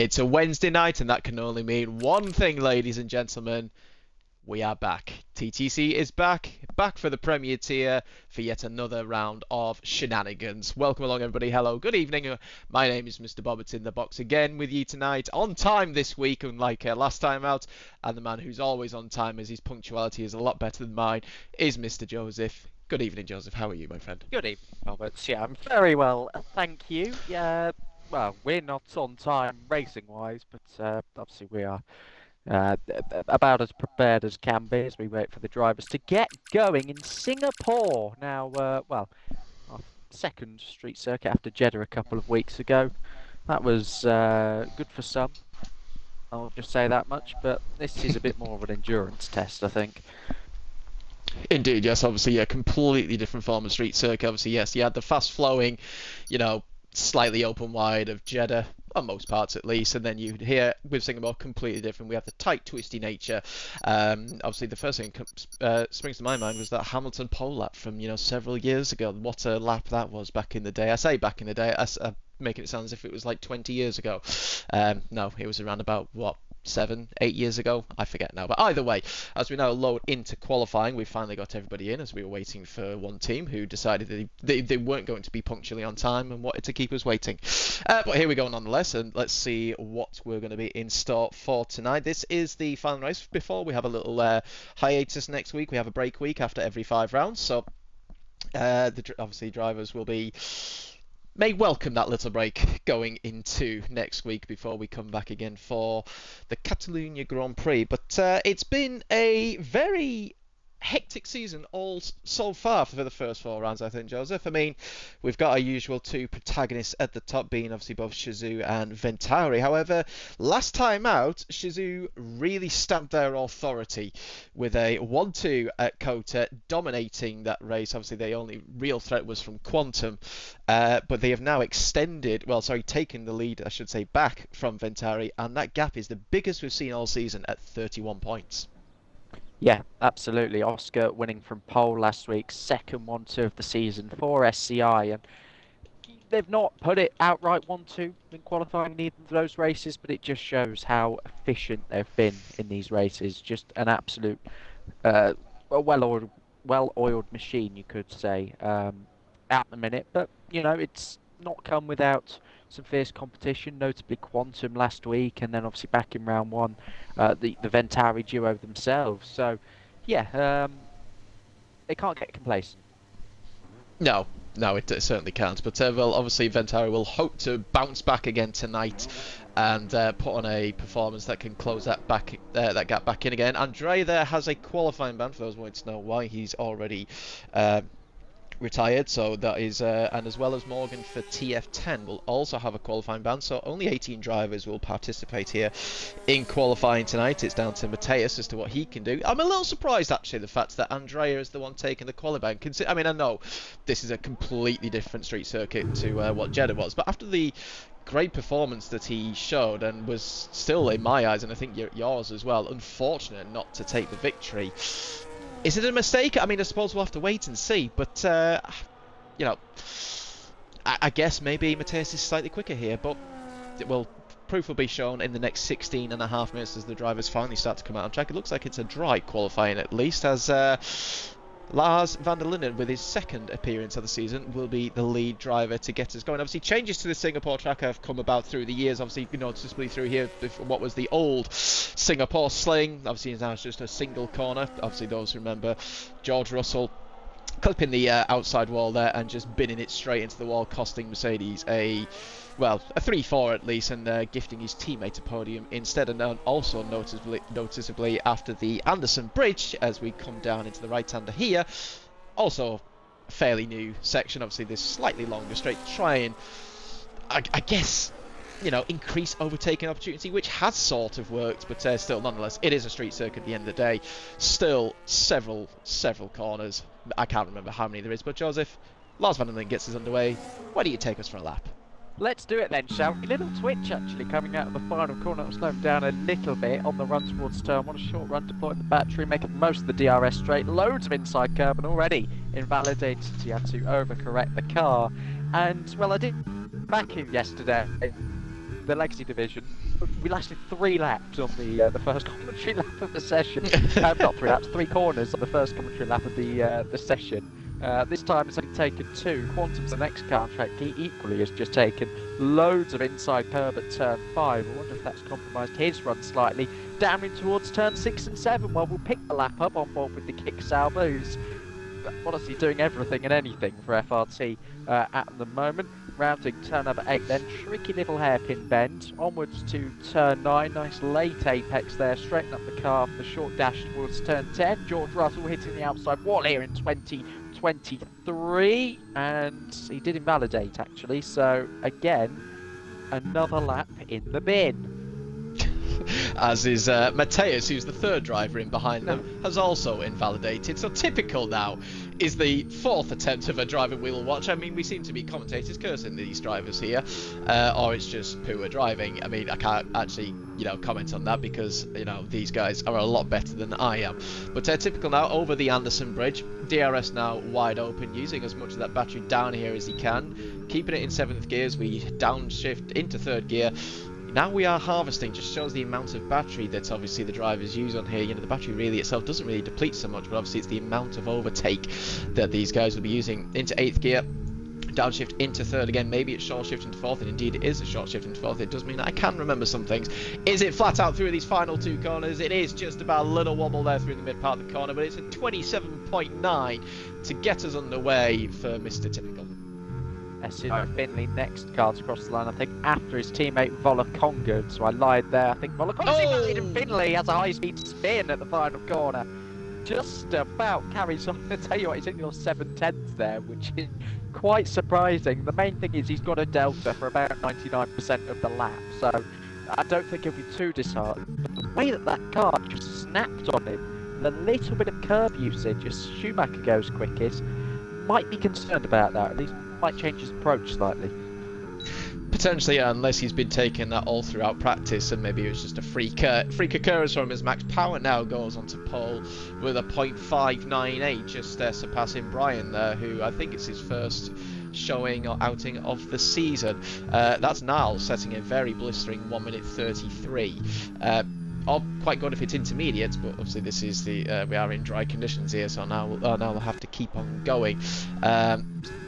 It's a Wednesday night, and that can only mean one thing, ladies and gentlemen. We are back. TTC is back for the Premier Tier for yet another round of shenanigans. Welcome along, everybody. Hello, good evening. My name is Mr. Bobbert in the box again with you tonight. On time this week, unlike last time out. And the man who's always on time, as his punctuality is a lot better than mine, is Mr. Joseph. Good evening, Joseph. How are you, my friend? Good evening, Roberts. Yeah, I'm very well, thank you. Yeah, well, we're not on time racing-wise, but obviously we are about as prepared as can be as we wait for the drivers to get going in Singapore. Now, well, our second street circuit after Jeddah a couple of weeks ago. That was good for some, I'll just say that much, but this is a bit more of an endurance test, I think. Indeed, yes. Obviously, yeah, completely different form of street circuit. Obviously, yes, you had the fast-flowing, slightly open wide of Jeddah, on most parts at least, and then you here with Singapore completely different. We have the tight, twisty nature. Obviously, the first thing springs to my mind was that Hamilton pole lap from several years ago. What a lap that was back in the day. I say back in the day, making it sound as if it was like 20 years ago. No, it was around about what, 7, 8 years ago. I forget now. But either way, as we now load into qualifying, we finally got everybody in as we were waiting for one team who decided that they weren't going to be punctually on time and wanted to keep us waiting. But here we go nonetheless, and let's see what we're going to be in store for tonight. This is the final race before we have a little hiatus next week. We have a break week after every 5 rounds, so obviously drivers may welcome that little break going into next week before we come back again for the Catalunya Grand Prix. But it's been a very hectic season all so far for the first 4 rounds, I think, Joseph. I mean, we've got our usual 2 protagonists at the top, being obviously both Shizou and Venturi. However, last time out, Shizou really stamped their authority with a 1-2 at Kota, dominating that race. Obviously, the only real threat was from Quantum, but they have now taken the lead, I should say, back from Venturi, and that gap is the biggest we've seen all season at 31 points. Yeah, absolutely. Oscar winning from pole last week, second 1-2 of the season for SCI, and they've not put it outright 1-2 in qualifying in either of those races, but it just shows how efficient they've been in these races. Just an absolute well-oiled machine, you could say, at the minute. But it's not come without some fierce competition, notably Quantum last week, and then obviously back in round 1, the Venturi duo themselves. So, yeah, they can't get complacent. No, it certainly can't. But obviously Venturi will hope to bounce back again tonight and put on a performance that can close that gap back in again. Andrea there has a qualifying ban, for those wanting to know why. He's already retired, so that is, and as well as Morgan for TF10 will also have a qualifying ban, so only 18 drivers will participate here in qualifying tonight. It's down to Mateus as to what he can do. I'm a little surprised actually, the fact that Andrea is the one taking the qualifying. I mean, I know this is a completely different street circuit to what Jeddah was, but after the great performance that he showed, and was still, in my eyes, and I think yours as well, unfortunate not to take the victory. Is it a mistake? I mean, I suppose we'll have to wait and see. But, I guess maybe Mateus is slightly quicker here. But, proof will be shown in the next 16 and a half minutes as the drivers finally start to come out on track. It looks like it's a dry qualifying at least, as Lars van der Linden, with his second appearance of the season, will be the lead driver to get us going. Obviously, changes to the Singapore track have come about through the years. Obviously, noticeably through here, what was the old Singapore sling, obviously now it's just a single corner. Obviously, those who remember George Russell clipping the outside wall there and just binning it straight into the wall, costing Mercedes a 3-4 at least, and gifting his teammate a podium instead. And also noticeably after the Anderson Bridge, as we come down into the right-hander here, also a fairly new section, obviously this slightly longer straight, to try and, I guess, increase overtaking opportunity, which has sort of worked, but still, nonetheless, it is a street circuit at the end of the day. Still several corners. I can't remember how many there is, but Joseph, Lars van der Linden gets us underway. Why don't you take us for a lap? Let's do it then, shall we? Little twitch actually coming out of the final corner. It'll slow him down a little bit on the run towards turn 1. A short run, deploying the battery, making most of the DRS straight. Loads of inside curb, and already invalidated. He had to overcorrect the car. And, well, I did back in yesterday, the Legacy Division, we lasted 3 laps on the first commentary lap of the session. Not 3 laps, 3 corners on the first commentary lap of the session. This time it's only taken 2. Quantum's the next car track. He equally has just taken loads of inside curb at turn 5. I wonder if that's compromised his run slightly. Down in towards turn 6 and 7. Well, we'll pick the lap up on board with the Kick Sauber, who's honestly doing everything and anything for FRT at the moment. Rounding turn number 8 then, tricky little hairpin bend, onwards to turn 9, nice late apex there, straighten up the car for the short dash towards turn 10. George Russell hitting the outside wall here in 2023, and he did invalidate actually, so again, another lap in the bin. As is Mateus, who's the third driver in behind them, has also invalidated. So typical now is the 4th attempt of a driver we'll watch. I mean, we seem to be commentators cursing these drivers here, or it's just poor driving. I mean, I can't actually, comment on that because, these guys are a lot better than I am. But typical now over the Anderson Bridge. DRS now wide open, using as much of that battery down here as he can, keeping it in 7th gear as we downshift into 3rd gear. Now we are harvesting, just shows the amount of battery that obviously the drivers use on here. The battery really itself doesn't really deplete so much, but obviously it's the amount of overtake that these guys will be using. Into 8th gear, downshift into 3rd again, maybe it's short shift into 4th, and indeed it is a short shift into 4th. It does mean that I can remember some things. Is it flat out through these final 2 corners? It is just about a little wobble there through the mid part of the corner, but it's a 27.9 to get us underway for Mr. Typical. Finley next cards across the line, I think, after his teammate Volakonga. So I lied there. I think Volakonga and Finley has a high-speed spin at the final corner. Just about carries on. I tell you what, he's in your 7/10 there, which is quite surprising. The main thing is he's got a delta for about 99% of the lap, so I don't think he'll be too disheartened. But the way that car just snapped on him, the little bit of curb usage as Schumacher goes quickest, might be concerned about that. At least might change his approach slightly. Potentially, unless he's been taking that all throughout practice, and maybe it was just a freak occurrence from him, as Max Power now goes on to pole with a .598, just surpassing Brian there, who I think it's his first showing or outing of the season. That's Niall setting a very blistering 1 minute 33. Quite good if it's intermediate, but obviously this is we are in dry conditions here, so now we'll have to keep on going.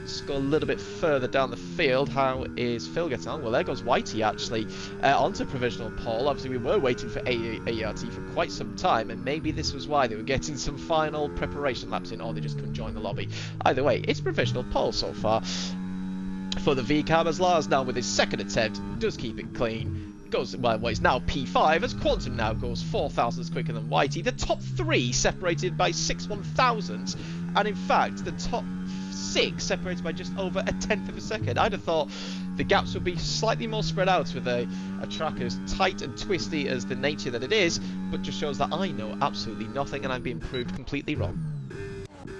Let's go a little bit further down the field. How is Phil getting on? Well, there goes Whitey actually onto provisional pole. Obviously we were waiting for ART for quite some time, and maybe this was why they were getting some final preparation laps in, or they just couldn't join the lobby. Either way, it's provisional pole so far for the VCAM, as Lars now with his 2nd attempt does keep it clean. Goes, well, it's now P5 as Quantum now goes 4 thousandths quicker than Whitey. The top 3 separated by 6 1,000ths, and in fact the top 6 separated by just over a 1/10 of a second. I'd have thought the gaps would be slightly more spread out with a track as tight and twisty as the nature that it is, but just shows that I know absolutely nothing and I'm being proved completely wrong.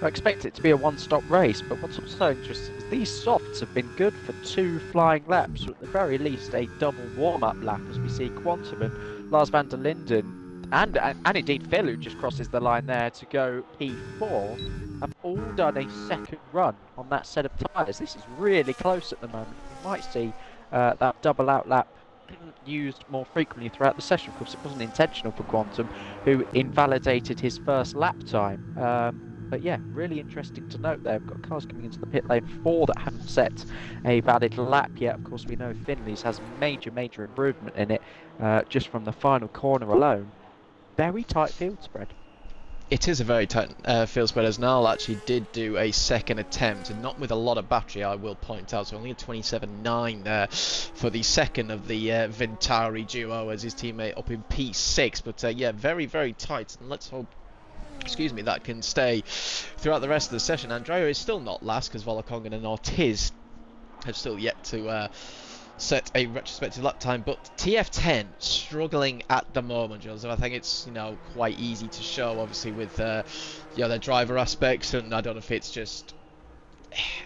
I expect it to be a one-stop race, but what's also interesting is these softs have been good for 2 flying laps, or at the very least a double warm-up lap, as we see Quantum and Lars van der Linden, and indeed Phil, who just crosses the line there to go P4, have all done a 2nd run on that set of tyres. This is really close at the moment. We might see that double out lap used more frequently throughout the session. Of course, it wasn't intentional for Quantum, who invalidated his first lap time. But yeah, really interesting to note there. We've got cars coming into the pit lane 4 that haven't set a valid lap yet. Of course, we know Finley's has major improvement in it just from the final corner alone. Very tight field spread. It is a very tight field spread, as Niall actually did do a 2nd attempt, and not with a lot of battery, I will point out. So only a 27.9 there for the 2nd of the Ventari duo, as his teammate up in P6. But yeah, very tight, and let's hope that can stay throughout the rest of the session. Andrea is still not last, because Volakonga and Ortiz have still yet to set a retrospective lap time, but TF10 struggling at the moment, Joseph. I think it's quite easy to show, obviously, with their driver aspects, and I don't know if it's just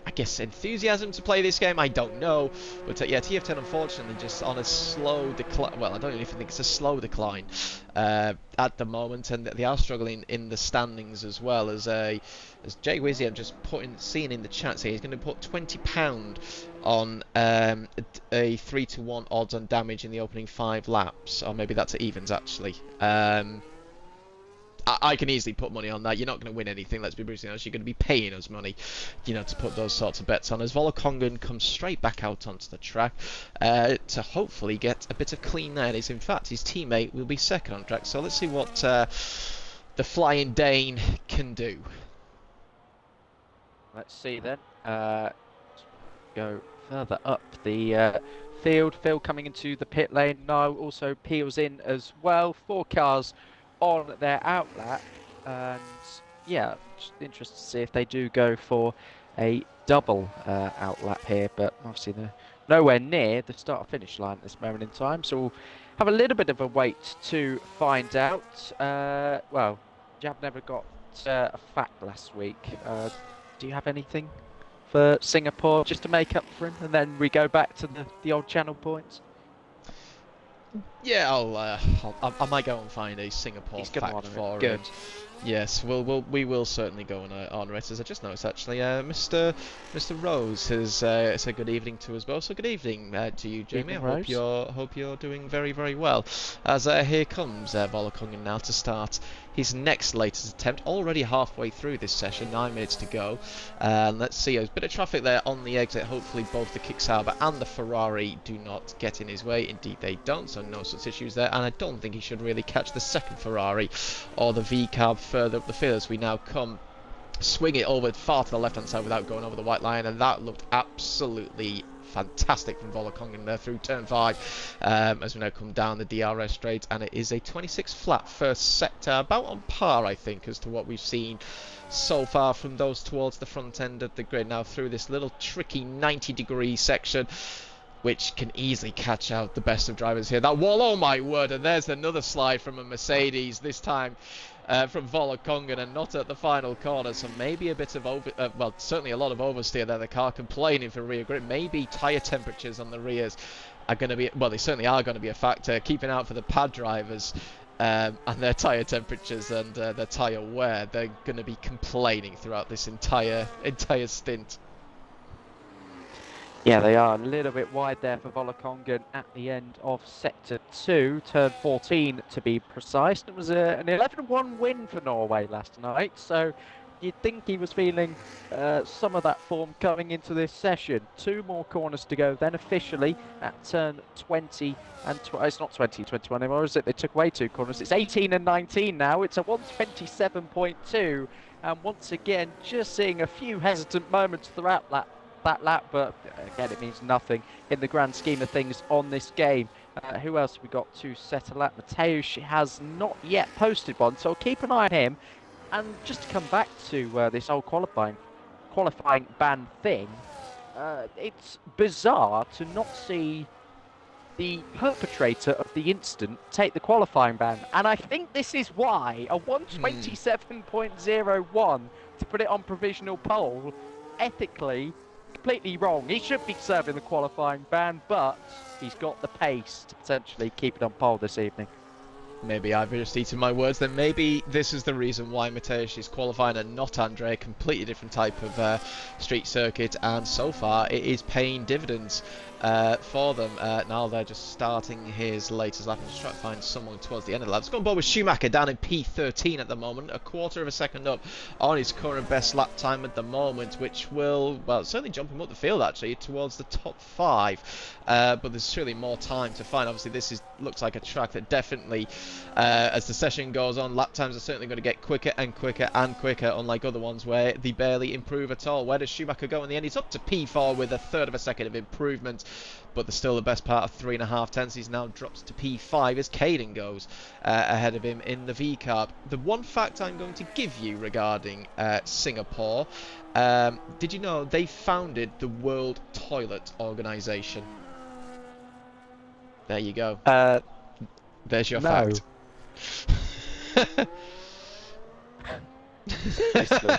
I guess, enthusiasm to play this game. I don't know, but yeah, TF10 unfortunately just on a slow decline. Well, I don't even think it's a slow decline at the moment, and they are struggling in the standings as well. As Jay Wizzy, I'm just seeing in the chat here, he's going to put £20 on a 3-to-1 odds on damage in the opening 5 laps, or maybe that's at evens actually. I can easily put money on that. You're not going to win anything, let's be brutally honest. You're going to be paying us money, to put those sorts of bets on. As Volokongan comes straight back out onto the track to hopefully get a bit of clean air. In fact, his teammate will be second on track. So let's see what the Flying Dane can do. Let's see then. Go further up the field. Phil coming into the pit lane now, also peels in as well. 4 cars on their outlap, and yeah, just interested to see if they do go for a double outlap here, but obviously they're nowhere near the start finish line at this moment in time, so we'll have a little bit of a wait to find out. Well, Jab never got a fact last week. Do you have anything for Singapore just to make up for him, and then we go back to the old channel points? Yeah, I might go and find a Singapore fact for him. Yes, we will certainly go and honour it. As I just noticed, actually, Mr. Rose has said good evening to us both. So good evening to you, Jamie. I hope you're doing very, very well. As here comes Volokongan now to start his next latest attempt. Already halfway through this session, 9 minutes to go. Let's see, there's a bit of traffic there on the exit. Hopefully both the Kicksauber and the Ferrari do not get in his way. Indeed they don't, so no such issues there. And I don't think he should really catch the second Ferrari or the V-Carb further up the field as we now come swing it over far to the left hand side without going over the white line, and that looked absolutely fantastic from Volokongan there through turn 5 as we now come down the DRS straight, and it is a 26 flat first sector, about on par I think as to what we've seen so far from those towards the front end of the grid. Now through this little tricky 90-degree section which can easily catch out the best of drivers here. That wall, oh my word, and there's another slide from a Mercedes, this time from Volokongan, and not at the final corner, so maybe a bit of well, certainly a lot of oversteer there. The car complaining for rear grip. Maybe tyre temperatures on the rears are going to be, well, they certainly are going to be a factor. Keeping out for the pad drivers and their tyre temperatures and their tyre wear. They're going to be complaining throughout this entire stint. Yeah, they are a little bit wide there for Volokongan at the end of Sector 2, turn 14 to be precise. It was an 11-1 win for Norway last night, so you'd think he was feeling some of that form coming into this session. 2 more corners to go, then officially at turn 20 and it's not 20, 21 anymore, is it? They took away 2 corners. It's 18 and 19 now. It's a 127.2, and once again, just seeing a few hesitant moments throughout that lap, but again it means nothing in the grand scheme of things on this game. Who else have we got to set a lap? Mateusz has not yet posted one, so keep an eye on him. And just to come back to this whole qualifying ban thing, it's bizarre to not see the perpetrator of the incident take the qualifying ban, and I think this is why a 127.01 to put it on provisional pole, ethically completely wrong. He should be serving the qualifying ban, but he's got the pace to potentially keep it on pole this evening. Maybe I've just eaten my words. Then maybe this is the reason why Mateusz is qualifying and not Andre. Completely different type of street circuit, and so far it is paying dividends for them. Now they're just starting his latest lap. I'm just trying to find someone towards the end of the lap. Let's go on board with Schumacher down in P13 at the moment, a quarter of a second up on his current best lap time at the moment, which will, well, certainly jump him up the field actually towards the top 5. But there's surely more time to find. Obviously this looks like a track that definitely, as the session goes on, lap times are certainly going to get quicker and quicker and quicker, unlike other ones where they barely improve at all. Where does Schumacher go in the end? He's up to P4 with a third of a second of improvement, but there's still the best part of 3.5 tenths. He's now drops to P5 as Caden goes ahead of him in the V-Carb. The one fact I'm going to give you regarding Singapore, did you know they founded the World Toilet Organization? There you go. There's your fact. Seriously.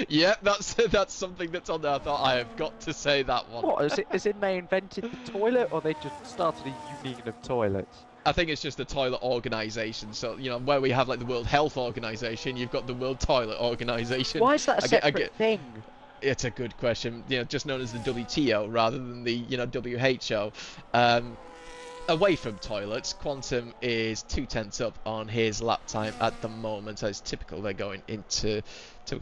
Yeah, that's something that's on there. I thought I have got to say that one. What, as in they invented the toilet, or they just started a union of toilets? I think it's just the toilet organisation. So, you know, where we have like the World Health Organisation, you've got the World Toilet Organisation. Why is that a separate thing? It's a good question. You know, just known as the WTO rather than the, you know, WHO. Away from toilets, Quantum is 2/10 up on his lap time at the moment. As typical, they're going into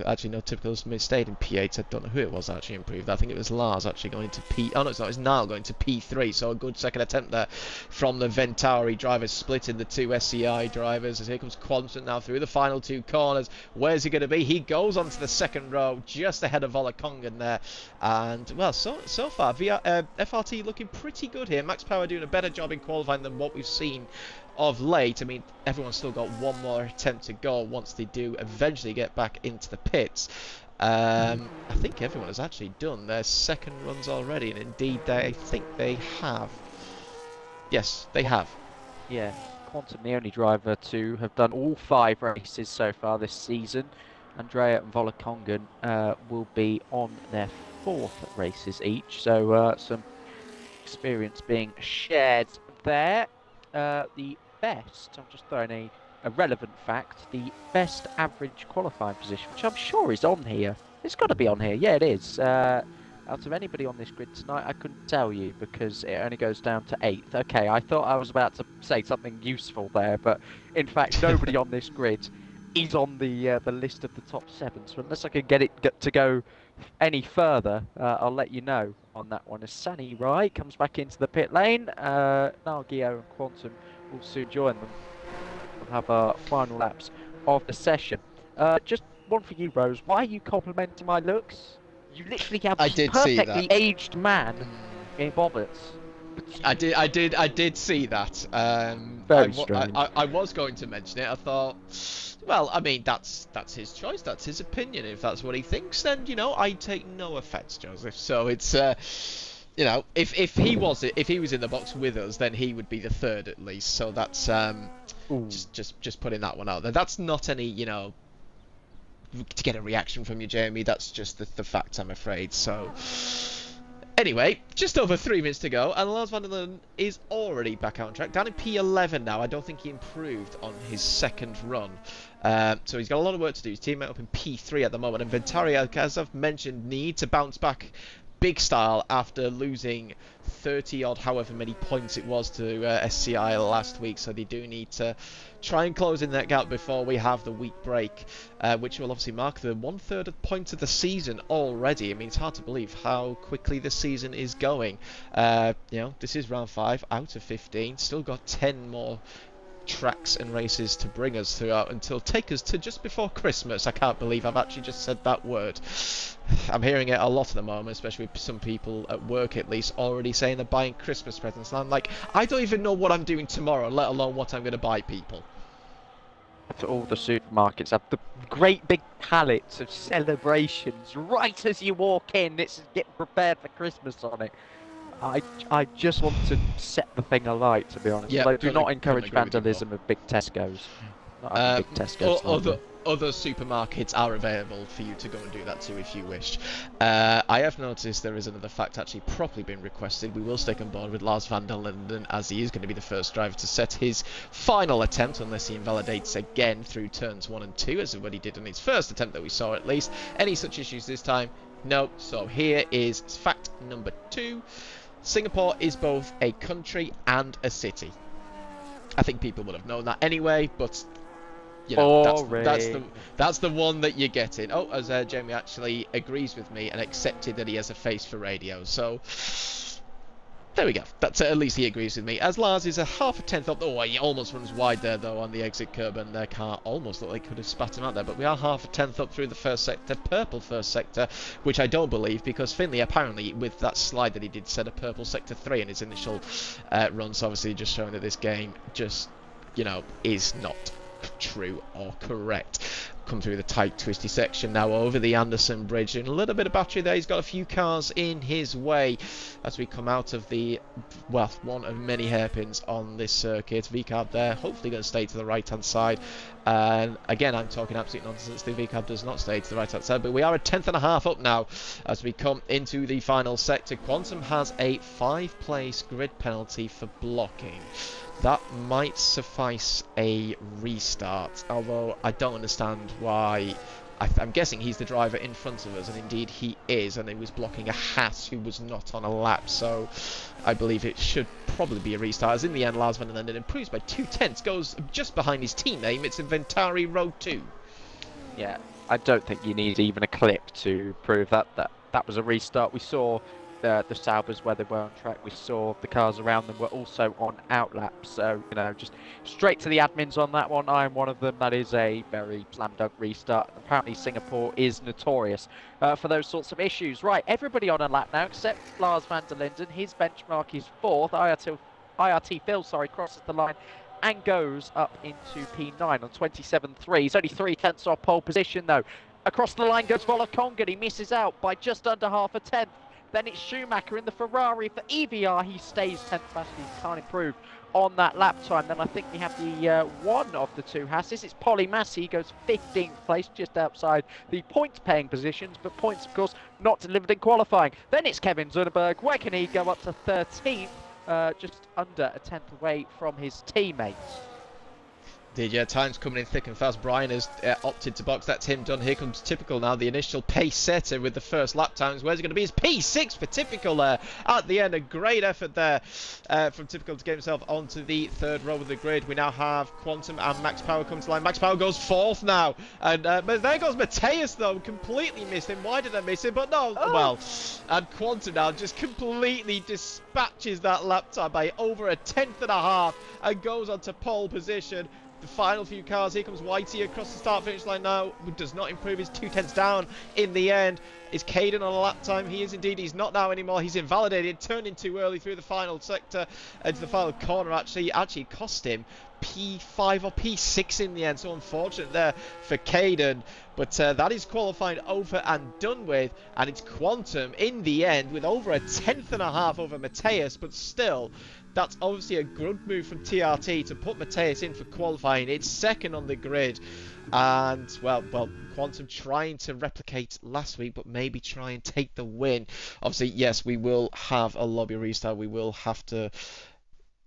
actually no, typical stayed in P8. I don't know who it was actually improved. I think it was Lars actually going to P. Oh no, it's not. It's Niall going to P3. So a good second attempt there from the Ventari drivers, splitting the two SCI drivers. As here comes Quantum now through the final two corners. Where's he going to be? He goes onto the second row, just ahead of Volakongan there. And well, so far, FRT looking pretty good here. Max Power doing a better job in qualifying than what we've seen of late. I mean, everyone's still got one more attempt to go once they do eventually get back into the pits. I think everyone has actually done their second runs already, and indeed, I think they have. Yes, they have. Yeah, Quantum, the only driver to have done all 5 races so far this season. Andrea and Volakongan will be on their 4th races each, so some experience being shared there. The best, I'm just throwing a relevant fact, the best average qualifying position, which I'm sure is on here. It's got to be on here. Yeah, it is. Out of anybody on this grid tonight, I couldn't tell you because it only goes down to 8th. Okay, I thought I was about to say something useful there, but in fact, nobody on this grid is on the list of the top 7. So unless I can get it to go any further, I'll let you know on that one. As Sani Rai comes back into the pit lane, Nagio and Quantum will soon join them. We'll have our final laps of the session. Just one for you, Rose. Why are you complimenting my looks? You literally have a perfectly aged man in bobbers. I did see that. Very strange. I was going to mention it. I thought, well, I mean, that's his choice. That's his opinion. If that's what he thinks, then, you know, I take no offence, Joseph. So it's, you know, if he was in the box with us, then he would be the 3rd at least. So that's just putting that one out there. That's not any, you know, to get a reaction from you, Jamie. That's just the fact, I'm afraid. So anyway, just over 3 minutes to go, and Lars van der Linde is already back on track. Down in P11 now. I don't think he improved on his second run. So he's got a lot of work to do. His teammate up in P3 at the moment. And Ventari, as I've mentioned, need to bounce back big style after losing 30 odd, however many points it was to SCI last week. So they do need to try and close in that gap before we have the week break, which will obviously mark the 1/3 of points of the season already. I mean, it's hard to believe how quickly the season is going. You know, this is round 5 out of 15. Still got 10 more tracks and races to bring us throughout until take us to just before Christmas. I can't believe I've actually just said that word. I'm hearing it a lot at the moment, especially with some people at work at least already saying they're buying Christmas presents, and I'm like, I don't even know what I'm doing tomorrow, let alone what I'm going to buy people. All the supermarkets have the great big pallets of celebrations right as you walk in. It's getting prepared for Christmas on it. I just want to set the thing alight, to be honest. Yeah, Do not encourage vandalism of big Tesco's. Not big Tesco's. Other supermarkets are available for you to go and do that too if you wish. I have noticed there is another fact actually properly being requested. We will stick on board with Lars van der Linde, as he is going to be the first driver to set his final attempt, unless he invalidates again through turns 1 and 2, as what he did on his first attempt that we saw at least. Any such issues this time? No. So here is fact number 2. Singapore is both a country and a city. I think people would have known that anyway, but you know, that's the one that you're getting. Oh, as Jamie actually agrees with me and accepted that he has a face for radio. So there we go. That's at least he agrees with me. As Lars is a half a tenth up. Oh, he almost runs wide there though on the exit curb, and their car almost looked like could have spat him out there. But we are half a tenth up through the first sector, purple first sector, which I don't believe, because Finley apparently with that slide that he did said a purple sector 3 in his initial run. So obviously just showing that this game just, you know, is not true or correct. come through the tight, twisty section now over the Anderson Bridge. And a little bit of battery there. He's got a few cars in his way as we come out of the, well, one of many hairpins on this circuit. VCAB there, hopefully going to stay to the right-hand side. And again, I'm talking absolute nonsense. The VCAB does not stay to the right-hand side, but we are a tenth and a half up now as we come into the final sector. Quantum has a 5-place grid penalty for blocking. That might suffice a restart, although I don't understand why. I'm guessing he's the driver in front of us, and indeed he is, and he was blocking a Haas who was not on a lap, so I believe it should probably be a restart. As in the end, Lars van der Linden improves by 2/10, goes just behind his teammate. It's Inventari Row 2. Yeah, I don't think you need even a clip to prove that was a restart. We saw the Saubers where they were on track. We saw the cars around them were also on outlaps. So, just straight to the admins on that one. I'm one of them. That is a very slam dunk restart. Apparently Singapore is notorious for those sorts of issues. Right, everybody on a lap now except Lars van der Linden. His benchmark is 4th. IRT Phil, crosses the line and goes up into P9 on 27.3. He's only 3/10 off pole position though. Across the line goes Volokonga. He misses out by just under half a tenth. Then it's Schumacher in the Ferrari for EVR. He stays 10th fast. He can't improve on that lap time. Then I think we have the one of the two Hasses. It's Polly Massey. He goes 15th place, just outside the points-paying positions. But points, of course, not delivered in qualifying. Then it's Kevin Zunneberg. Where can he go up to 13th? Just under a tenth away from his teammates. Did, yeah, time's coming in thick and fast. Brian has opted to box. That's him done. Here comes Typical now, the initial pace setter with the first lap times. Where's it going to be? It's P6 for Typical there at the end. A great effort there from Typical to get himself onto the third row of the grid. We now have Quantum and Max Power come to line. Max Power goes 4th now. And but there goes Mateus though. Completely missed him. Why did I miss him? But no, well. And Quantum now just completely dispatches that lap time by over a tenth and a half and goes onto pole position. The final few cars, here comes Whitey across the start-finish line now, does not improve, his 2/10 down in the end. Is Caden on a lap time? He is indeed, he's not now anymore, he's invalidated, turned in too early through the final sector, into the final corner actually cost him P5 or P6 in the end, so unfortunate there for Caden. But that is qualifying over and done with, and it's Quantum in the end with over a tenth and a half over Mateus, but still, that's obviously a good move from TRT to put Mateus in for qualifying. It's second on the grid. And, well, Quantum trying to replicate last week, but maybe try and take the win. Obviously, yes, we will have a lobby restart. We will have to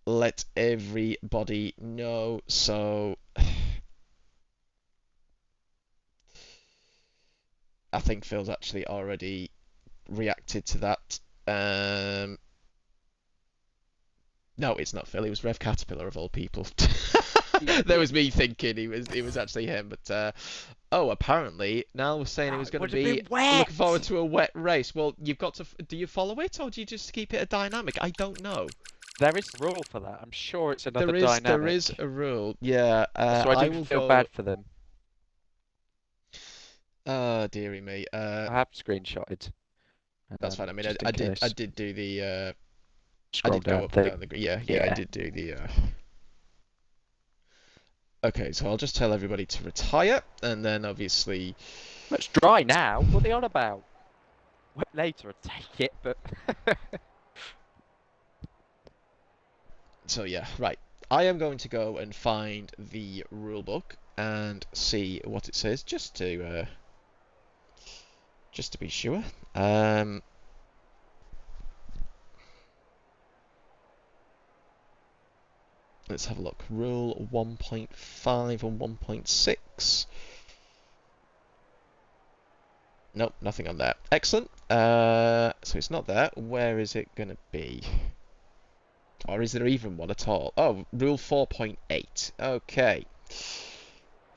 let everybody know. So, I think Phil's actually already reacted to that. No, it's not Phil. It was Rev Caterpillar of all people. That was me thinking it was actually him. But apparently Niall was saying it was going to be looking forward to a wet race. Well, you've got to. Do you follow it or do you just keep it a dynamic? I don't know. There is a rule for that. I'm sure it's another dynamic. There is a rule. Yeah. So I do feel bad for them. Oh, dearie me. I have screenshotted. That's fine. I mean, I did do the. Scroll down the yeah, I did do the. Okay, so I'll just tell everybody to retire, and then obviously. It's dry now. What are they on about? Well, later I'd take it, but. So yeah, right. I am going to go and find the rule book and see what it says, just to be sure. Let's have a look. Rule 1.5 and 1.6. Nope, nothing on there. Excellent. So it's not there. Where is it going to be? Or is there even one at all? Oh, Rule 4.8. Okay.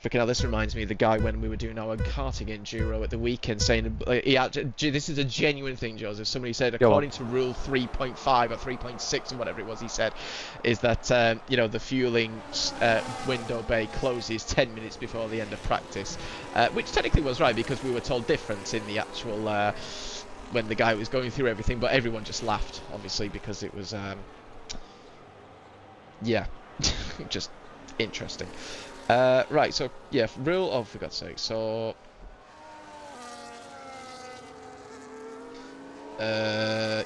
Freaking hell, this reminds me of the guy when we were doing our karting enduro at the weekend, saying this is a genuine thing, Joseph. Somebody said, according to Rule 3.5 or 3.6 or whatever it was, he said, is that the fueling window bay closes 10 minutes before the end of practice, which technically was right because we were told different in the actual when the guy was going through everything, but everyone just laughed, obviously, because it was yeah, just interesting. Right. So yeah, rule. Oh, for God's sake. So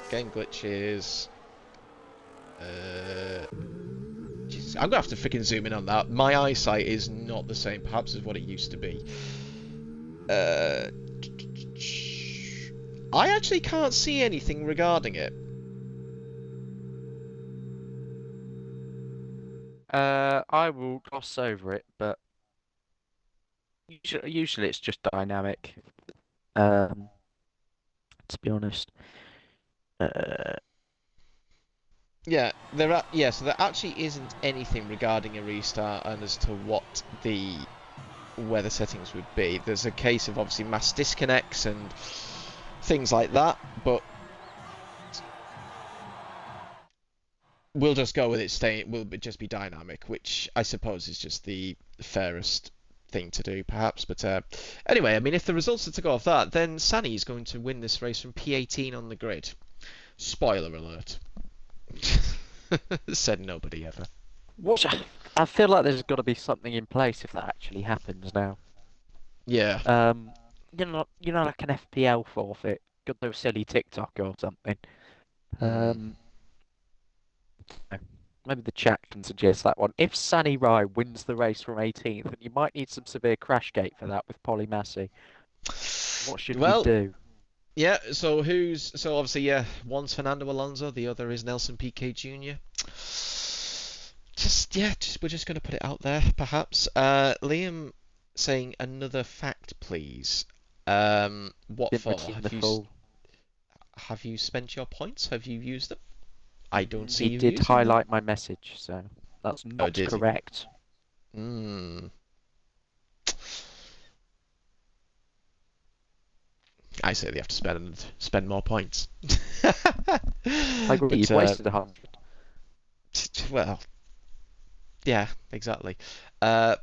game glitches. Jesus, I'm gonna have to freaking zoom in on that. My eyesight is not the same, perhaps, as what it used to be. Uh, I actually can't see anything regarding it. I will gloss over it, but usually it's just dynamic. Um, to be honest. Uh, So there actually isn't anything regarding a restart and as to what the weather settings would be. There's a case of obviously mass disconnects and things like that, but we'll just go with it staying. Will just be dynamic, which I suppose is just the fairest thing to do, perhaps. But anyway, I mean, if the results are to go off that, then Sani is going to win this race from P18 on the grid. Spoiler alert. Said nobody ever. what? I feel like there's got to be something in place if that actually happens now. Yeah. Um, like an FPL forfeit. Got no silly TikTok or something. Hmm. Um, maybe the chat can suggest that one. If Sunny Rai wins the race from 18th, then you might need some severe crashgate for that with Polymassy. What should we Well, do? yeah. So obviously yeah. One's Fernando Alonso, the other is Nelson Piquet Jr. We're just going to put it out there, perhaps. Liam saying another fact, please. What Didn't for? redeem the full. Have you spent your points? Have you used them? I don't see He you did using them. highlight my message, so that's Oh, not did he? correct. Hmm. I say they have to spend more points. I agree, But you've wasted 100. well, yeah, exactly. Uh,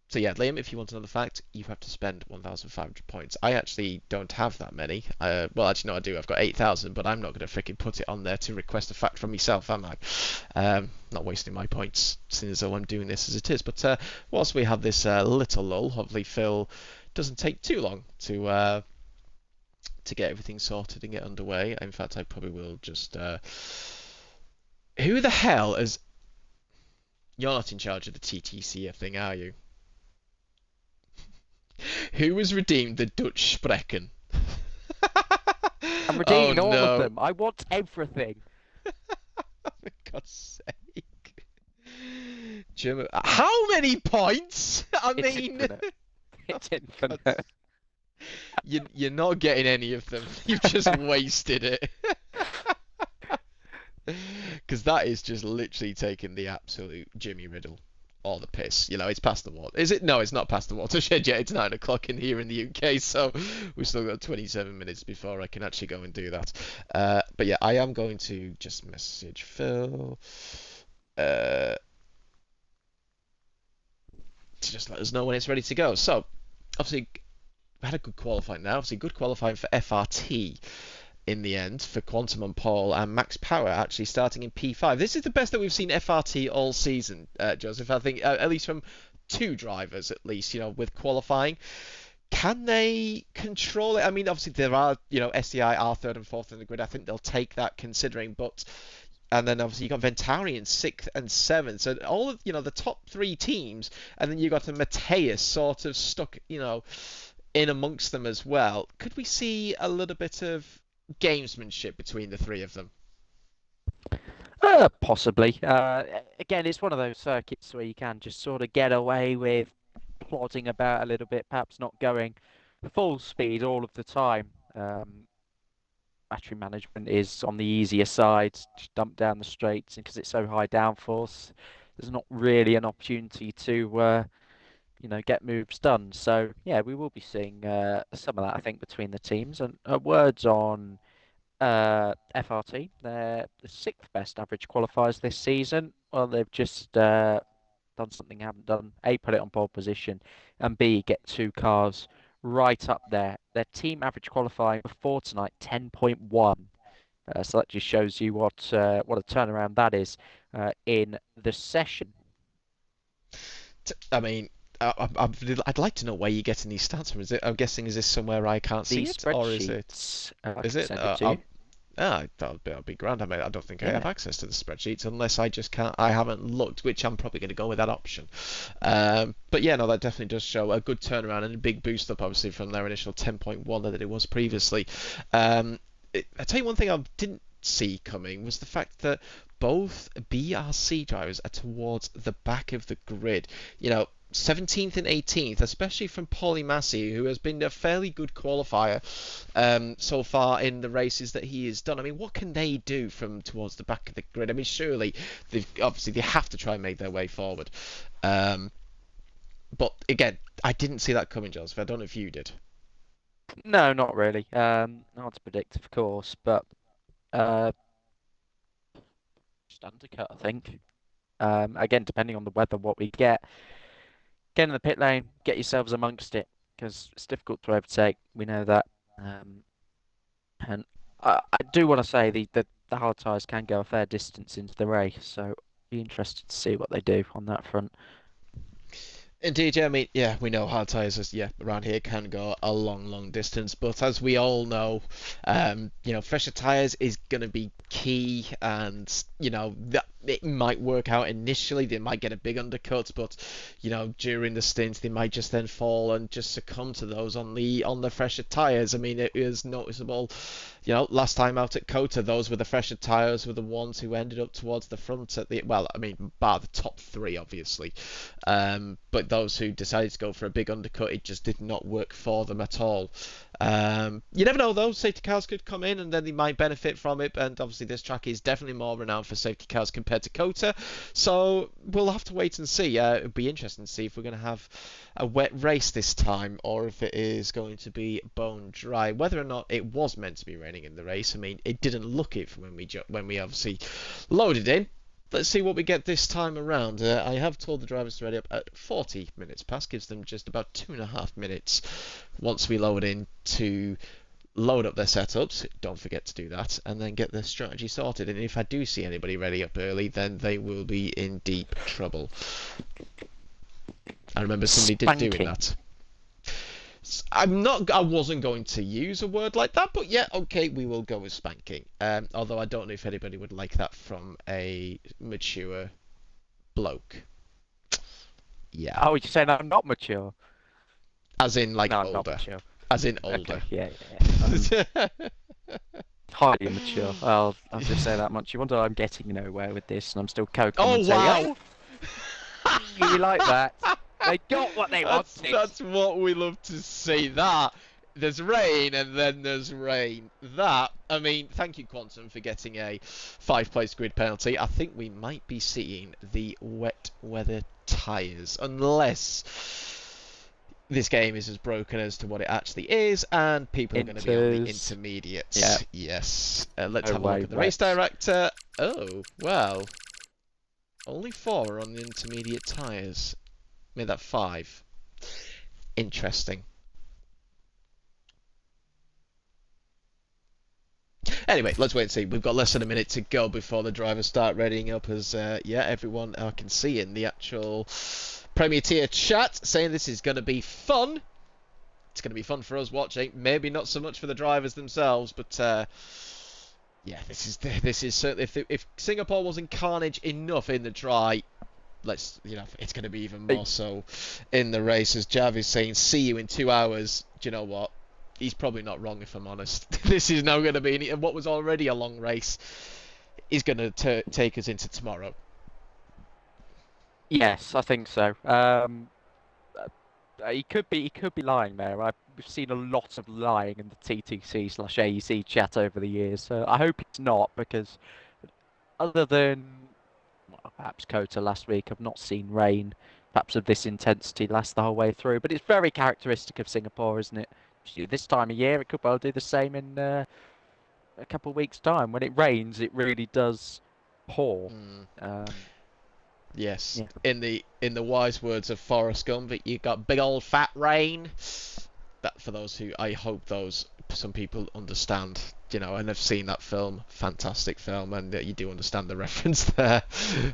So yeah, Liam, if you want another fact, you have to spend 1,500 points. I actually don't have that many. Well, actually, no, I do. I've got 8,000, but I'm not going to freaking put it on there to request a fact from myself, am I? Not wasting my points, seeing as though I'm doing this as it is. But whilst we have this little lull, hopefully Phil doesn't take too long to get everything sorted and get underway. In fact, I probably will just. Who the hell is? You're not in charge of the TTC thing, are you? Who has redeemed the Dutch Sprechen? I'm Oh redeeming all of no, them. I want everything. for God's sake. German. How many points? I It's mean, infinite. It's God's... infinite. you're not getting any of them. You've just wasted it. Because that is just literally taking the absolute Jimmy Riddle. Or the piss, it's past the water. Is it? No, it's not past the watershed yet. It's 9 o'clock in here in the UK, so we've still got 27 minutes before I can actually go and do that. But yeah, I am going to just message Phil to just let us know when it's ready to go. So, obviously, we had a good qualifying now. Obviously, good qualifying for FRT in the end for Quantum and Paul and Max Power actually starting in P5. This is the best that we've seen FRT all season, Joseph. I think at least from two drivers, at least, with qualifying. Can they control it? I mean, obviously there are, SDI are third and fourth in the grid. I think they'll take that considering, but and then obviously you got Ventari in sixth and seventh. So all of the top three teams, and then you got a Mateus sort of stuck, in amongst them as well. Could we see a little bit of gamesmanship between the three of them? Possibly. Again, it's one of those circuits where you can just sort of get away with plodding about a little bit, perhaps not going full speed all of the time. Battery management is on the easier side, just dump down the straights, and because it's so high downforce, there's not really an opportunity to get moves done. So yeah, we will be seeing some of that, I think, between the teams. And words on FRT, they're the sixth best average qualifiers this season. Well, they've just done something they haven't done. A, put it on pole position, and B, get two cars right up there. Their team average qualifying before tonight, 10.1. So that just shows you what a turnaround that is in the session. I mean, I'd like to know where you're getting these stats from. Is it? I'm guessing is this somewhere I can't The see it, or is it? spreadsheets, I Is can it? send it to you. That'll be grand. I mean, I don't think I Yeah. have access to the spreadsheets unless I just can't. I haven't looked, which I'm probably going to go with that option. But yeah, no, that definitely does show a good turnaround and a big boost up, obviously, from their initial 10.1 that it was previously. I tell you one thing I didn't see coming was the fact that both BRC drivers are towards the back of the grid. 17th and 18th, especially from Paulie Massey, who has been a fairly good qualifier so far in the races that he has done. I mean, what can they do from towards the back of the grid? I mean, surely they have to try and make their way forward. Um, but again, I didn't see that coming, Joseph. I don't know if you did. No, not really. Hard to predict, of course, but uh, just undercut, I think. Again, depending on the weather, what we get in the pit lane, get yourselves amongst it, because it's difficult to overtake. We know that. Um, and I do want to say the hard tyres can go a fair distance into the race, so be interested to see what they do on that front. Indeed, yeah. I mean, yeah, we know hard tyres, around here can go a long, long distance. But as we all know, fresher tyres is going to be key, and that it might work out initially. They might get a big undercut, but during the stint, they might just then fall and just succumb to those on the fresher tyres. I mean, it is noticeable. Last time out at Kota, those with the fresher tyres were the ones who ended up towards the front at the well. I mean, bar the top three, obviously. But those who decided to go for a big undercut, it just did not work for them at all. You never know though, safety cars could come in and then they might benefit from it. And obviously, this track is definitely more renowned for safety cars compared to Kota. So we'll have to wait and see. It'll be interesting to see if we're going to have a wet race this time or if it is going to be bone dry. Whether or not it was meant to be raining in the race, I mean, it didn't look it when we obviously loaded in. Let's see what we get this time around. I have told the drivers to ready up at 40 minutes past, gives them just about 2.5 minutes once we load in to load up their setups. Don't forget to do that, and then get their strategy sorted. And if I do see anybody ready up early, then they will be in deep trouble. I remember somebody did doing Spanking. that. I wasn't going to use a word like that, but yeah, okay, we will go with spanking. Although I don't know if anybody would like that from a mature bloke. Yeah, Oh, you're saying I'm not mature? as in like No, I'm not older, mature. as in Okay, older. yeah, yeah. Highly immature. I'll just say that much. You wonder I'm getting nowhere with this, and I'm still Oh co-commentating. wow! Oh, you like that? They got what they wanted. That's what we love to see. That there's rain and then there's rain. That I mean, thank you Quantum for getting a 5 place grid penalty. I think we might be seeing the wet weather tyres, unless this game is as broken as to what it actually is, and people are going to be on the Inters. intermediates. Yeah. Yes. Let's No have a look way, at the race wet. director. Oh well, only 4 are on the intermediate tyres. Made that 5. Interesting. Anyway, let's wait and see. We've got less than a minute to go before the drivers start readying up. As everyone I can see in the actual Premier Tier chat saying this is going to be fun. It's going to be fun for us watching. Maybe not so much for the drivers themselves, but yeah, this is certainly if Singapore wasn't carnage enough in the dry. It's going to be even more so in the race. As Javi's saying, see you in 2 hours. Do you know what? He's probably not wrong if I'm honest. This is now going to be what was already a long race is going to take us into tomorrow. Yes, I think so. He could be lying there. We've seen a lot of lying in the TTC/AEC chat over the years, so I hope it's not, because other than perhaps Kota last week, I've not seen rain perhaps of this intensity last the whole way through. But it's very characteristic of Singapore, isn't it? This time of year, it could well do the same in a couple of weeks' time. When it rains, it really does pour. Um, Yes, yeah. in the wise words of Forrest Gump, you got big old fat rain. That for those who I hope those some people understand, and have seen that film, fantastic film, and you do understand the reference there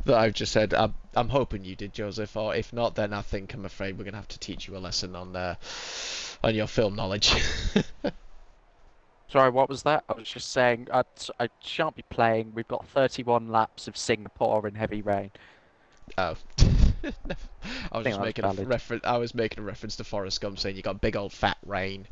that I've just said. I'm hoping you did, Joseph, or if not, then I'm afraid we're gonna have to teach you a lesson on your film knowledge. Sorry, what was that? I was just saying I shan't be playing. We've got 31 laps of Singapore in heavy rain. Oh. I was think just that's making a valid. reference. I was making a reference to Forrest Gump saying you got big old fat rain.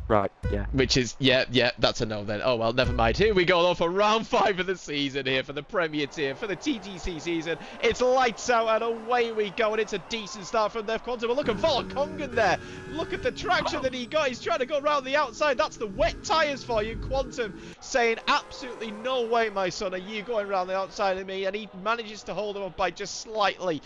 Right, yeah. Which is, yeah, that's a no then. Oh, well, never mind. Here we go, though, for round 5 of the season here, for the Premier Tier, for the TTC season. It's lights out, and away we go, and it's a decent start from there, Quantum. But look at Volokongan there. Look at the traction that he got. He's trying to go around the outside. That's the wet tyres for you, Quantum, saying, absolutely no way, my son, are you going around the outside of me? And he manages to hold him up by just slightly.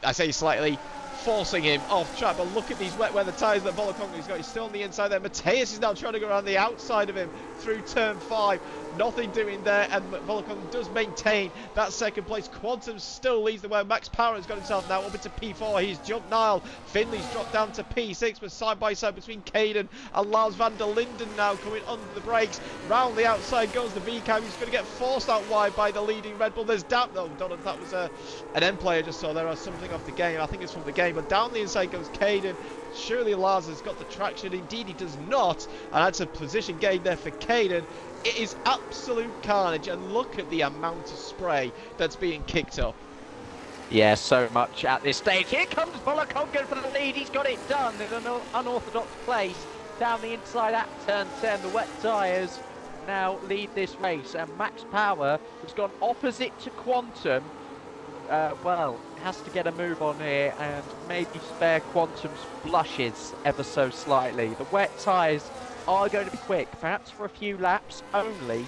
I say slightly, forcing him off track. But look at these wet weather tyres that Volokongan's got. He's still on the inside there. Mateus is now trying to go around the outside of him through turn 5. Nothing doing there, and Volokongan does maintain that second place. Quantum still leads the way. Max Power has got himself now up into P4. He's jumped Niall. Finley's dropped down to P6, but side by side between Caden and Lars van der Linden now coming under the brakes. Round the outside goes the VCAM. He's going to get forced out wide by the leading Red Bull. There's down. No, Donald, that was an end player just saw there or something off the game. I think it's from the game, but down the inside goes Caden. Surely Lars has got the traction. Indeed, he does not. And that's a position gain there for Caden. It is absolute carnage, and look at the amount of spray that's being kicked up. Yeah, so much at this stage. Here comes Volokongan for the lead. He's got it done in an unorthodox place. Down the inside at turn 10, the wet tyres now lead this race. And Max Power has gone opposite to Quantum. Well, has to get a move on here and maybe spare Quantum's blushes ever so slightly. The wet tyres are going to be quick, perhaps for a few laps only,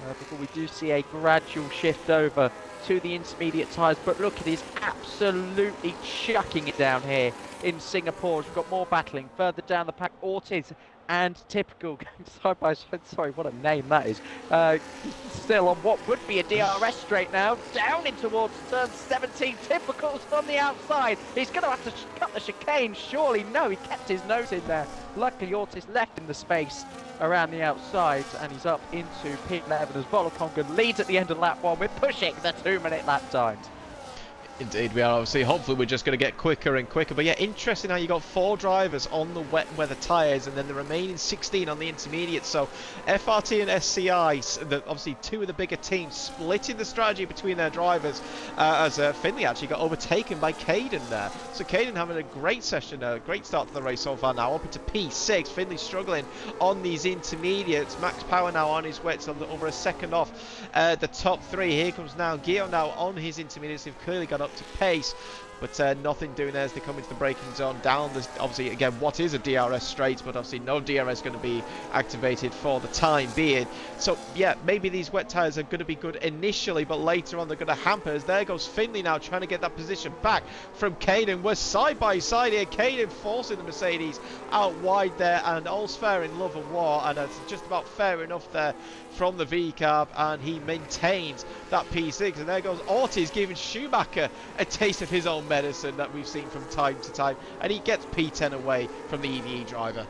before we do see a gradual shift over to the intermediate tyres. But look, it is absolutely chucking it down here in Singapore. We've got more battling further down the pack. Ortiz and Typical going side by side. Sorry, what a name that is. Still on what would be a DRS straight now. Down in towards turn 17. Typical's on the outside. He's going to have to cut the chicane. Surely no, he kept his nose in there. Luckily, Ortiz left in the space around the outside, and he's up into P11 as Volokongan leads at the end of lap 1. We're pushing the 2-minute lap times. Indeed, we are. Obviously, hopefully, we're just going to get quicker and quicker. But yeah, interesting how you got 4 drivers on the wet weather tyres and then the remaining 16 on the intermediate. So FRT and SCI, obviously 2 of the bigger teams, splitting the strategy between their drivers, as Finley actually got overtaken by Caden there. So Caden having a great session, a great start to the race so far now, up into P6. Finley struggling on these intermediates. Max Power now on his wets, over a second off the top 3. Here comes now Guillaume now on his intermediates. They've clearly got up to pace, but nothing doing there as they come into the braking zone. Down this, obviously, again, what is a DRS straight, but obviously no DRS going to be activated for the time being. So yeah, maybe these wet tyres are going to be good initially, but later on they're going to hamper. As there goes Finley now trying to get that position back from Caden. We're side by side here. Caden forcing the Mercedes out wide there, and all's fair in love and war, and it's just about fair enough there from the VCAB, and he maintains that P6. And there goes Ortiz giving Schumacher a taste of his own medicine that we've seen from time to time, and he gets P10 away from the EVE driver.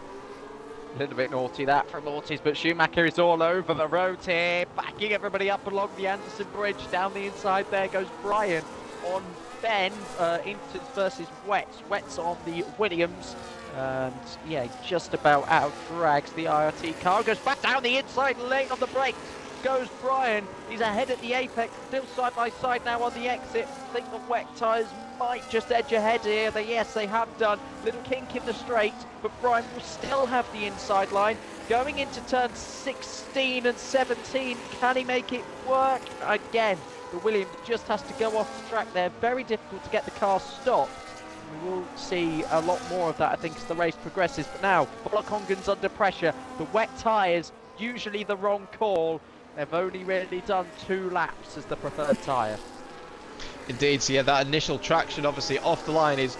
A little bit naughty that from Ortiz, but Schumacher is all over the road here, backing everybody up along the Anderson Bridge. Down the inside there goes Brian on Ben, Inters versus Wets. Wets on the Williams. And yeah, just about out drags the IRT car. Goes back down the inside lane on the brakes. Goes Brian. He's ahead at the apex. Still side by side now on the exit. I think the wet tyres might just edge ahead here. Yes, they have done. Little kink in the straight, but Brian will still have the inside line. Going into turn 16 and 17. Can he make it work? Again, the Williams just has to go off the track there. Very difficult to get the car stopped. We will see a lot more of that, I think, as the race progresses. But now, Volokongan's under pressure. The wet tyres, usually the wrong call. They've only really done 2 laps as the preferred tyre. Indeed, so yeah, that initial traction obviously off the line is,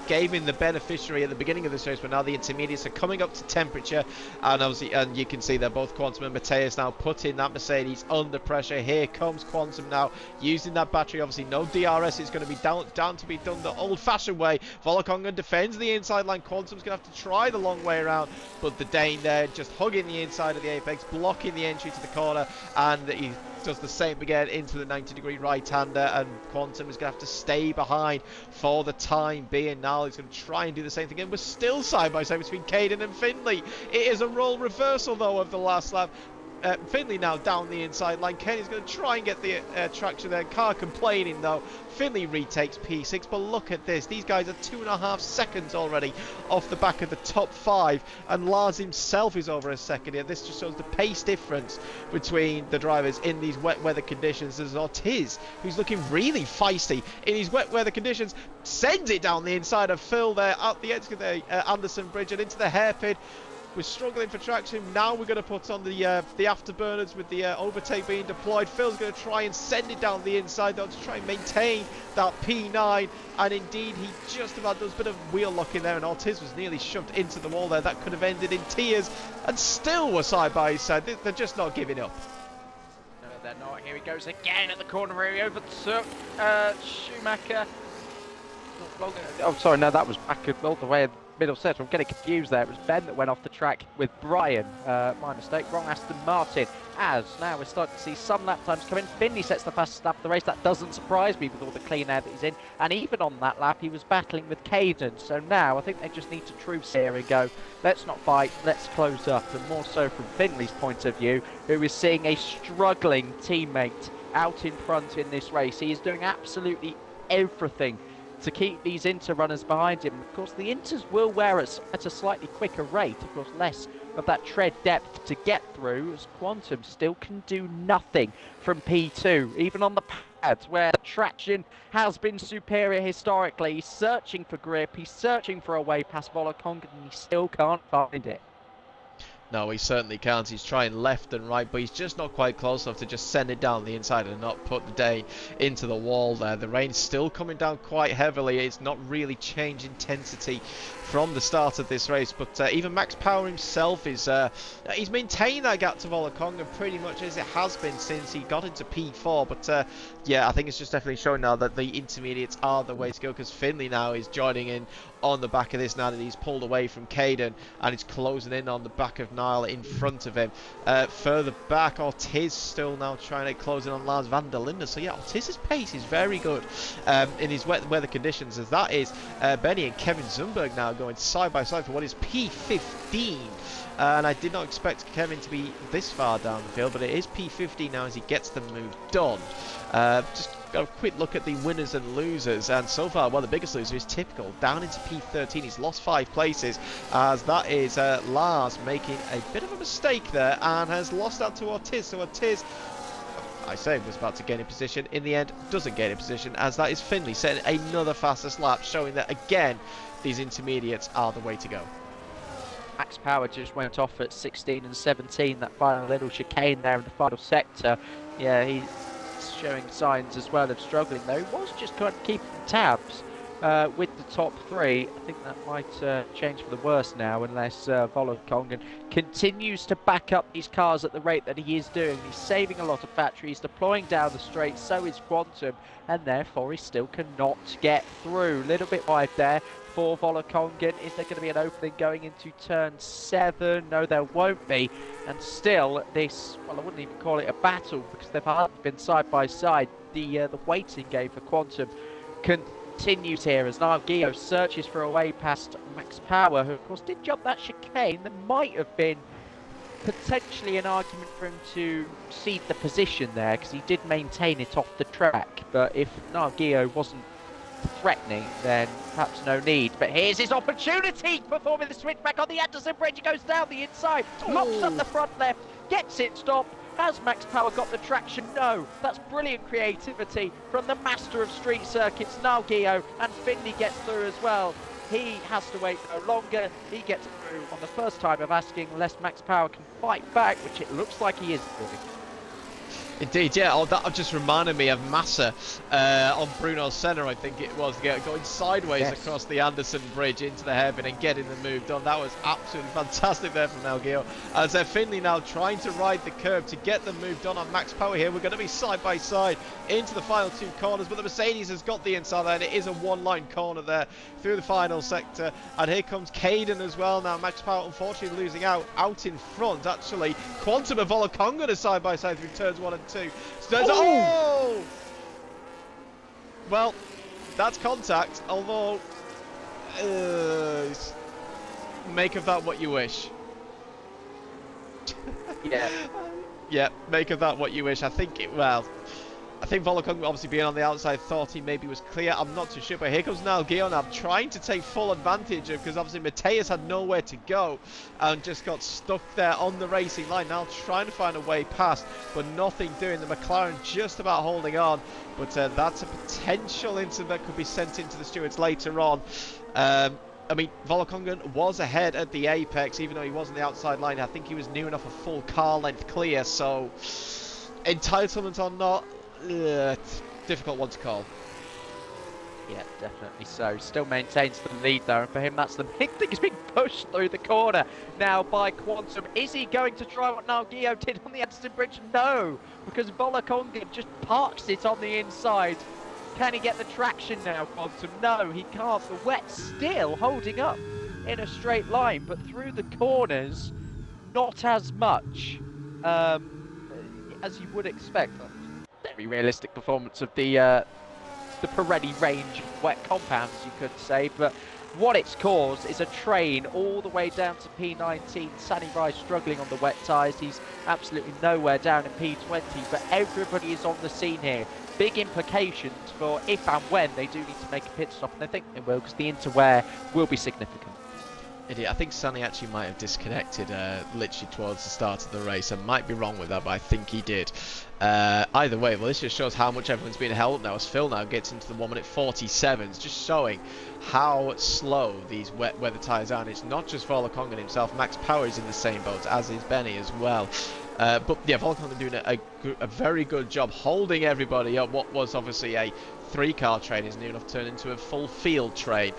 gave him the beneficiary at the beginning of this race, but now the intermediates are coming up to temperature, and obviously, and you can see they're both Quantum and Mateus now putting that Mercedes under pressure. Here comes Quantum now, using that battery, obviously no DRS, it's going to be down to be done the old-fashioned way. Volokonga defends the inside line, Quantum's going to have to try the long way around, but the Dane there just hugging the inside of the apex, blocking the entry to the corner, and he does the same again into the 90-degree right-hander, and Quantum is going to have to stay behind for the time being. Now he's going to try and do the same thing again. We're still side by side between Caden and Finley. It is a role reversal though of the last lap. Finley now down the inside line. Kenny's going to try and get the traction there. Car complaining though. Finley retakes P6, but look at this. These guys are 2.5 seconds already off the back of the top 5, and Lars himself is over a second here. This just shows the pace difference between the drivers in these wet weather conditions. There's Ortiz, who's looking really feisty in these wet weather conditions, sends it down the inside of Phil there at the edge of the Anderson Bridge and into the hairpin. We're struggling for traction. Now we're going to put on the afterburners with the overtake being deployed. Phil's going to try and send it down the inside though to try and maintain that P9. And indeed, he just about does a bit of wheel locking there, and Ortiz was nearly shoved into the wall there. That could have ended in tears, and still we're side by side. They're just not giving up. No, they're not. Here he goes again at the corner where he overtook Schumacher. Oh, sorry, no, that was back all the way in the middle sector. I'm getting confused there. It was Ben that went off the track with Brian. My mistake. Wrong Aston Martin. As now we're starting to see some lap times come in. Finley sets the fastest lap of the race. That doesn't surprise me with all the clean air that he's in. And even on that lap, he was battling with Caden. So now I think they just need to truce here and go, let's not fight, let's close up. And more so from Finley's point of view, who is seeing a struggling teammate out in front in this race. He is doing absolutely everything to keep these Inter runners behind him. Of course, the Inters will wear us at a slightly quicker rate. Of course, less of that tread depth to get through, as Quantum still can do nothing from P2, even on the pads where the traction has been superior historically. He's searching for grip, he's searching for a way past Volokonga, and he still can't find it. No, he certainly can't. He's trying left and right, but he's just not quite close enough to just send it down the inside and not put the Dane into the wall there. The rain's still coming down quite heavily. It's not really changed intensity from the start of this race, but even Max Power himself is he's maintained that gap to Volokonga pretty much as it has been since he got into P4. But yeah, I think it's just definitely showing now that the intermediates are the way to go, because Finley now is joining in on the back of this now that he's pulled away from Caden and he's closing in on the back of Niall in front of him. Further back, Ortiz still now trying to close in on Lars van der Linde. So yeah, Ortiz's pace is very good in his wet weather conditions, as that is Benny and Kevin Zumberg now going side by side for what is P15. And I did not expect Kevin to be this far down the field, but it is P15 now as he gets the move done. Just got a quick look at the winners and losers, and so far, well, the biggest loser is Typical, down into P13. He's lost 5 places, as that is Lars making a bit of a mistake there and has lost out to Ortiz. So Ortiz, I say, was about to gain a position, in the end doesn't gain a position, as that is Finley setting another fastest lap, showing that again these intermediates are the way to go. Max Power just went off at 16 and 17, that final little chicane there in the final sector. Yeah, he's showing signs as well of struggling, though. He was just kind of keeping tabs with the top 3. I think that might change for the worse now, unless Volokonga continues to back up these cars at the rate that he is doing. He's saving a lot of batteries, deploying down the straight, so is Quantum, and therefore he still cannot get through. Little bit wide there for Volokonga. Is there going to be an opening going into turn 7? No, there won't be. And still, this, well, I wouldn't even call it a battle, because they've hardly been side by side. The waiting game for Quantum continues here as Niall Gio searches for a way past Max Power, who of course did jump that chicane. There might have been potentially an argument for him to cede the position there, because he did maintain it off the track. But if Niall Gio wasn't threatening, then perhaps no need. But here's his opportunity, performing the switch back on the Anderson Bridge. He goes down the inside, locks up the front left, gets it stopped. Has Max Power got the traction? No. That's brilliant creativity from the master of street circuits, Niall Gio, and Finley gets through as well. He has to wait no longer. He gets through on the first time of asking, unless Max Power can fight back, which it looks like he is doing. Indeed, yeah. Oh, that just reminded me of Massa on Bruno Senna, I think it was, going sideways Yes. across the Anderson Bridge into the hairpin and getting the move done. That was absolutely fantastic there from Nalgeo. As Finley now trying to ride the curb to get the move done on Max Power here. We're going to be side by side into the final two corners, but the Mercedes has got the inside there, and it is a one-line corner there through the final sector. And here comes Caden as well now. Max Power unfortunately losing out in front, actually. Quantum and Volokonga are side by side through turns 1 and 2. Oh! Well, that's contact, although make of that what you wish. Yeah. Yeah, make of that what you wish. I think Volokonga, obviously being on the outside, thought he maybe was clear. I'm not too sure, but here comes Nalgeo now trying to take full advantage of, because obviously Mateus had nowhere to go and just got stuck there on the racing line. Now trying to find a way past, but nothing doing. The McLaren just about holding on, but that's a potential incident that could be sent into the stewards later on. I mean, Volokonga was ahead at the apex, even though he was on the outside line. I think he was near enough a full car length clear, so entitlement or not, difficult one to call. Yeah, definitely so. Still maintains the lead though, and for him that's the big thing. He's being pushed through the corner now by Quantum. Is he going to try what Nalgeo did on the Anderson Bridge? No, because Volokonga just parks it on the inside. Can he get the traction now, Quantum? No, he can't. The wet still holding up in a straight line, but through the corners, not as much as you would expect. Very realistic performance of the Pirelli range of wet compounds, you could say, but what it's caused is a train all the way down to P19. Sunny Rice struggling on the wet tyres. He's absolutely nowhere down in P20, but everybody is on the scene here. Big implications for if and when they do need to make a pit stop, and I think they will, because the interwear will be significant. I think Sunny actually might have disconnected literally towards the start of the race. I might be wrong with that, but I think he did. Either way, well, this just shows how much everyone's been held now as Phil now gets into the 1 minute 47s, just showing how slow these wet weather tyres are. And it's not just Volokonga himself. Max Power is in the same boat, as is Benny as well. But yeah, Volokonga doing a very good job holding everybody up. What was obviously a 3-car train is near enough turned into a full field train.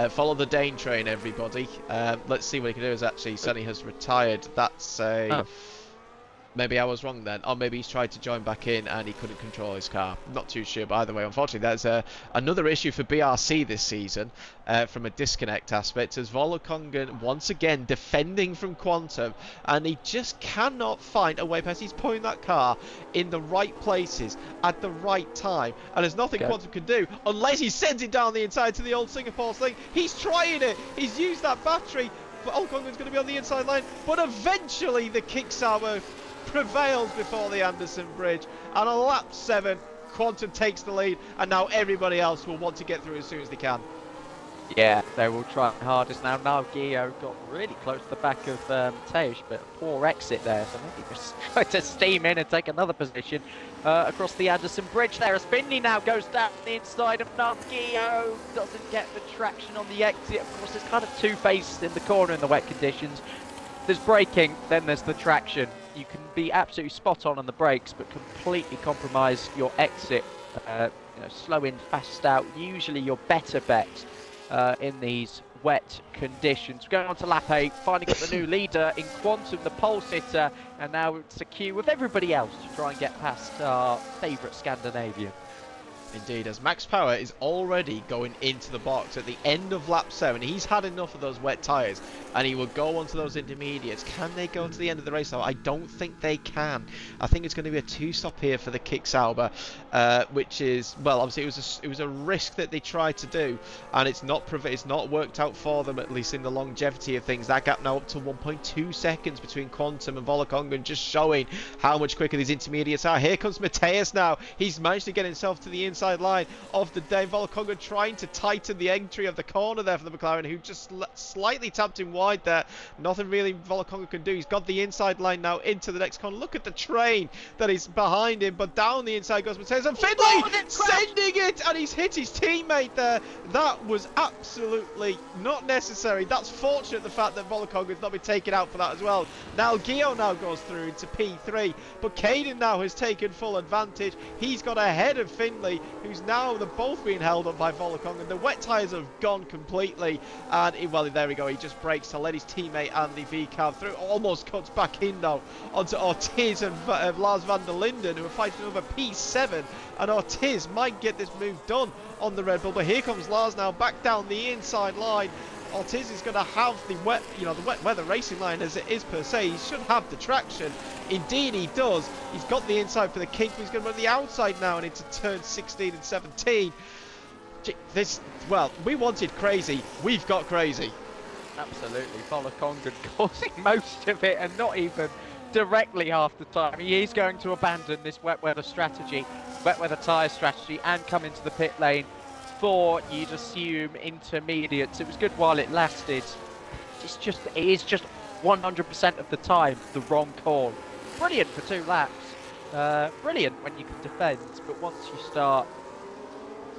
Follow the Dane train, everybody. Let's see what he can do. Is actually Sunny has retired. That's a... Oh. Maybe I was wrong then. Or maybe he's tried to join back in and he couldn't control his car. Not too sure, but either way, unfortunately, there's another issue for BRC this season from a disconnect aspect, as Volokonga once again defending from Quantum, and he just cannot find a way past. He's putting that car in the right places at the right time, and there's nothing Quantum can do unless he sends it down the inside to the old Singapore thing. He's trying it. He's used that battery. Volokonga's going to be on the inside line, but eventually the Kicksauber prevails before the Anderson Bridge, and on lap 7 Quantum takes the lead, and now everybody else will want to get through as soon as they can. Yeah, they will try hardest now. Nalgeo got really close to the back of Mateusz, but poor exit there, so maybe just try to steam in and take another position across the Anderson Bridge there, as Finley now goes down the inside of Nalgeo, doesn't get the traction on the exit. Of course, it's kind of two-faced in the corner in the wet conditions. There's braking, then there's the traction. You can be absolutely spot on the brakes, but completely compromise your exit. Slow in, fast out, usually your better bet in these wet conditions. Going on to lap 8, finally got the new leader in Quantum, the pole sitter, and now it's a queue with everybody else to try and get past our favourite Scandinavian. Indeed, as Max Power is already going into the box at the end of lap 7. He's had enough of those wet tyres, and he will go onto those intermediates. Can they go to the end of the race though? I don't think they can. I think it's going to be a 2-stop here for the Kicksauber, which is, well, obviously it was a risk that they tried to do, and it's not worked out for them, at least in the longevity of things. That gap now up to 1.2 seconds between Quantum and Volokonga, just showing how much quicker these intermediates are. Here comes Mateus now. He's managed to get himself to the inside inside line of the day. Volokonga trying to tighten the entry of the corner there for the McLaren, who just slightly tapped him wide there. Nothing really Volokonga can do. He's got the inside line now into the next corner. Look at the train that is behind him, but down the inside goes Mateus, and Findlay sending it, and he's hit his teammate there. That was absolutely not necessary. That's fortunate, the fact that Volokonga has not been taken out for that as well. Now Gio now goes through into P3, but Caden now has taken full advantage. He's got ahead of Findlay, who's now, they're both being held up by Volokonga. The wet tyres have gone completely, and well, there we go, he just brakes to let his teammate Andy VCAV through. Almost cuts back in though onto Ortiz and Lars van der Linden, who are fighting over P7, and Ortiz might get this move done on the Red Bull, but here comes Lars now back down the inside line. Ortiz is going to have the wet weather racing line as it is per se. He should have the traction. Indeed he does. He's got the inside for the kink, but he's going to run the outside now and into turn 16 and 17. Well, we wanted crazy. We've got crazy. Absolutely. Volokonga causing most of it, and not even directly half the time. He is going to abandon this wet weather tyre strategy, and come into the pit lane for, you'd assume, intermediates. It was good while it lasted. It is just 100% of the time the wrong call. Brilliant for 2 laps. Brilliant when you can defend, but once you start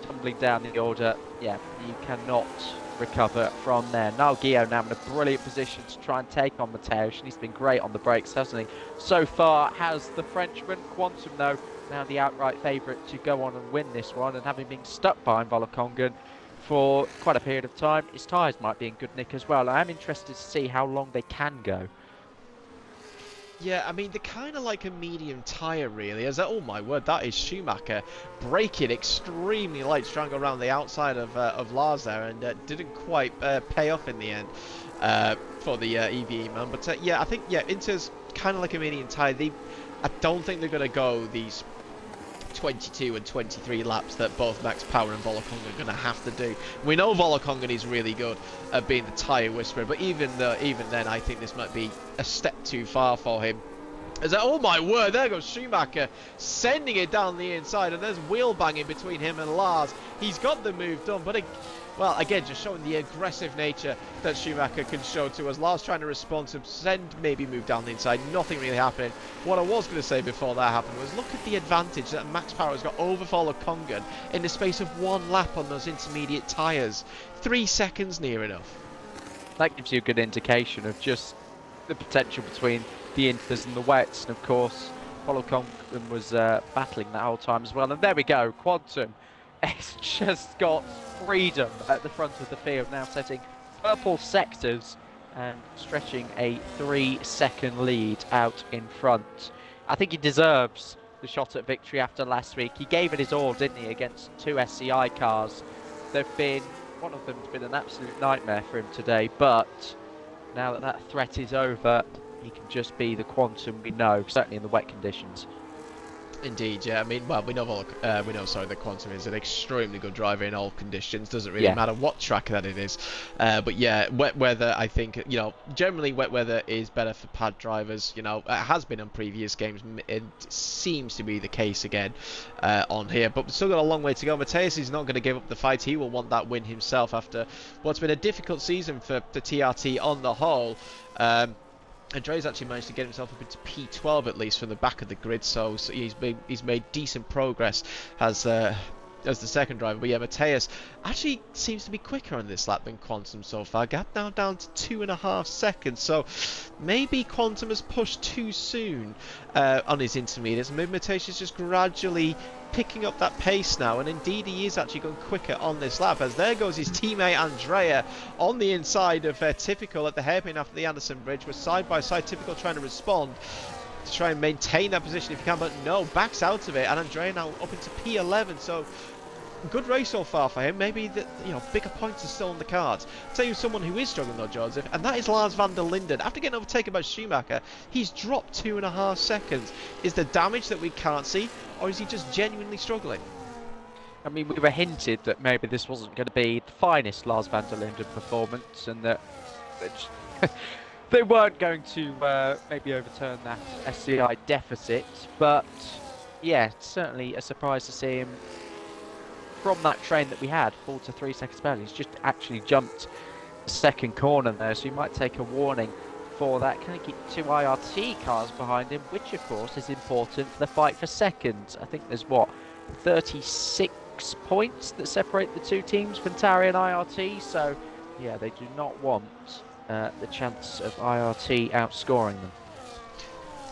tumbling down the order, yeah, you cannot recover from there. Now Gio now in a brilliant position to try and take on Mateus, and he's been great on the brakes, hasn't he? So far has the Frenchman. Quantum, though, now the outright favourite to go on and win this one, and having been stuck behind Volokonga for quite a period of time, his tyres might be in good nick as well. I am interested to see how long they can go. Yeah, I mean, they're kind of like a medium tyre, really. As oh my word, that is Schumacher braking extremely light, trying to go around the outside of Lars there, and didn't quite pay off in the end for the EVE man. But yeah, I think Inter's kind of like a medium tyre. I don't think they're going to go these 22 and 23 laps that both Max Power and Volokonga are going to have to do. We know Volokonga is really good at being the tyre whisperer, but even then, I think this might be a step too far for him. Oh my word, there goes Schumacher, sending it down the inside, and there's wheel banging between him and Lars. He's got the move done, but well, again, just showing the aggressive nature that Schumacher can show to us. Lars trying to respond to maybe move down the inside, nothing really happening. What I was going to say before that happened was, look at the advantage that Max Power has got over Volokonga in the space of 1 lap on those intermediate tyres. 3 seconds near enough. That gives you a good indication of just the potential between the Inters and the wets, and of course Volokonga was battling that whole time as well. And there we go, Quantum has just got freedom at the front of the field, now setting purple sectors and stretching a 3-second lead out in front. I think he deserves the shot at victory after last week. He gave it his all, didn't he, against 2 SCI cars. One of them's been an absolute nightmare for him today, but now that that threat is over, he can just be the Quantum we know, certainly in the wet conditions. Indeed, yeah. I mean, well, we know that Quantum is an extremely good driver in all conditions. Doesn't really matter what track that it is. But yeah, wet weather, I think, generally wet weather is better for pad drivers. It has been on previous games. It seems to be the case again on here. But we've still got a long way to go. Mateus is not going to give up the fight. He will want that win himself after what's been a difficult season for the TRT on the whole. Andre's actually managed to get himself up into P12 at least from the back of the grid, so he's made decent progress as the second driver. But yeah, Mateus actually seems to be quicker on this lap than Quantum so far. Gap now down to 2.5 seconds, so maybe Quantum has pushed too soon on his intermediates. Maybe Mateus is just gradually picking up that pace now, and indeed he is actually going quicker on this lap, as there goes his teammate Andrea on the inside of Typical at the hairpin after the Anderson Bridge. We're side by side, Typical trying to respond to try and maintain that position if he can, but no, backs out of it, and Andrea now up into P11, so good race so far for him. Maybe bigger points are still on the cards. I'll tell you someone who is struggling though, Joseph, and that is Lars van der Linden. After getting overtaken by Schumacher, he's dropped 2.5 seconds. Is there damage that we can't see, or is he just genuinely struggling? I mean, we were hinted that maybe this wasn't going to be the finest Lars van der Linden performance, and that they weren't going to maybe overturn that SCI deficit. But yeah, it's certainly a surprise to see him from that train that we had, 4 to 3 seconds behind. He's just actually jumped the second corner there, so you might take a warning for that. Can he get 2 IRT cars behind him, which of course is important for the fight for second. I think there's 36 points that separate the two teams, Ventari and IRT, so yeah, they do not want the chance of IRT outscoring them.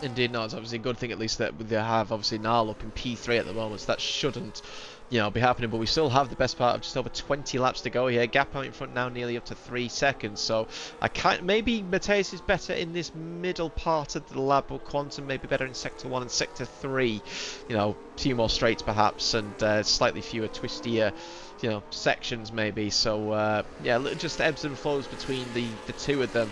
Indeed, no, it's obviously a good thing at least that they have obviously Nile up in P3 at the moment, so that shouldn't, be happening. But we still have the best part of just over 20 laps to go here. Gap out in front now nearly up to 3 seconds. So maybe Mateus is better in this middle part of the lap, but Quantum maybe better in sector 1 and sector 3. Few more straights perhaps, and slightly fewer twistier sections maybe. So just ebbs and flows between the two of them.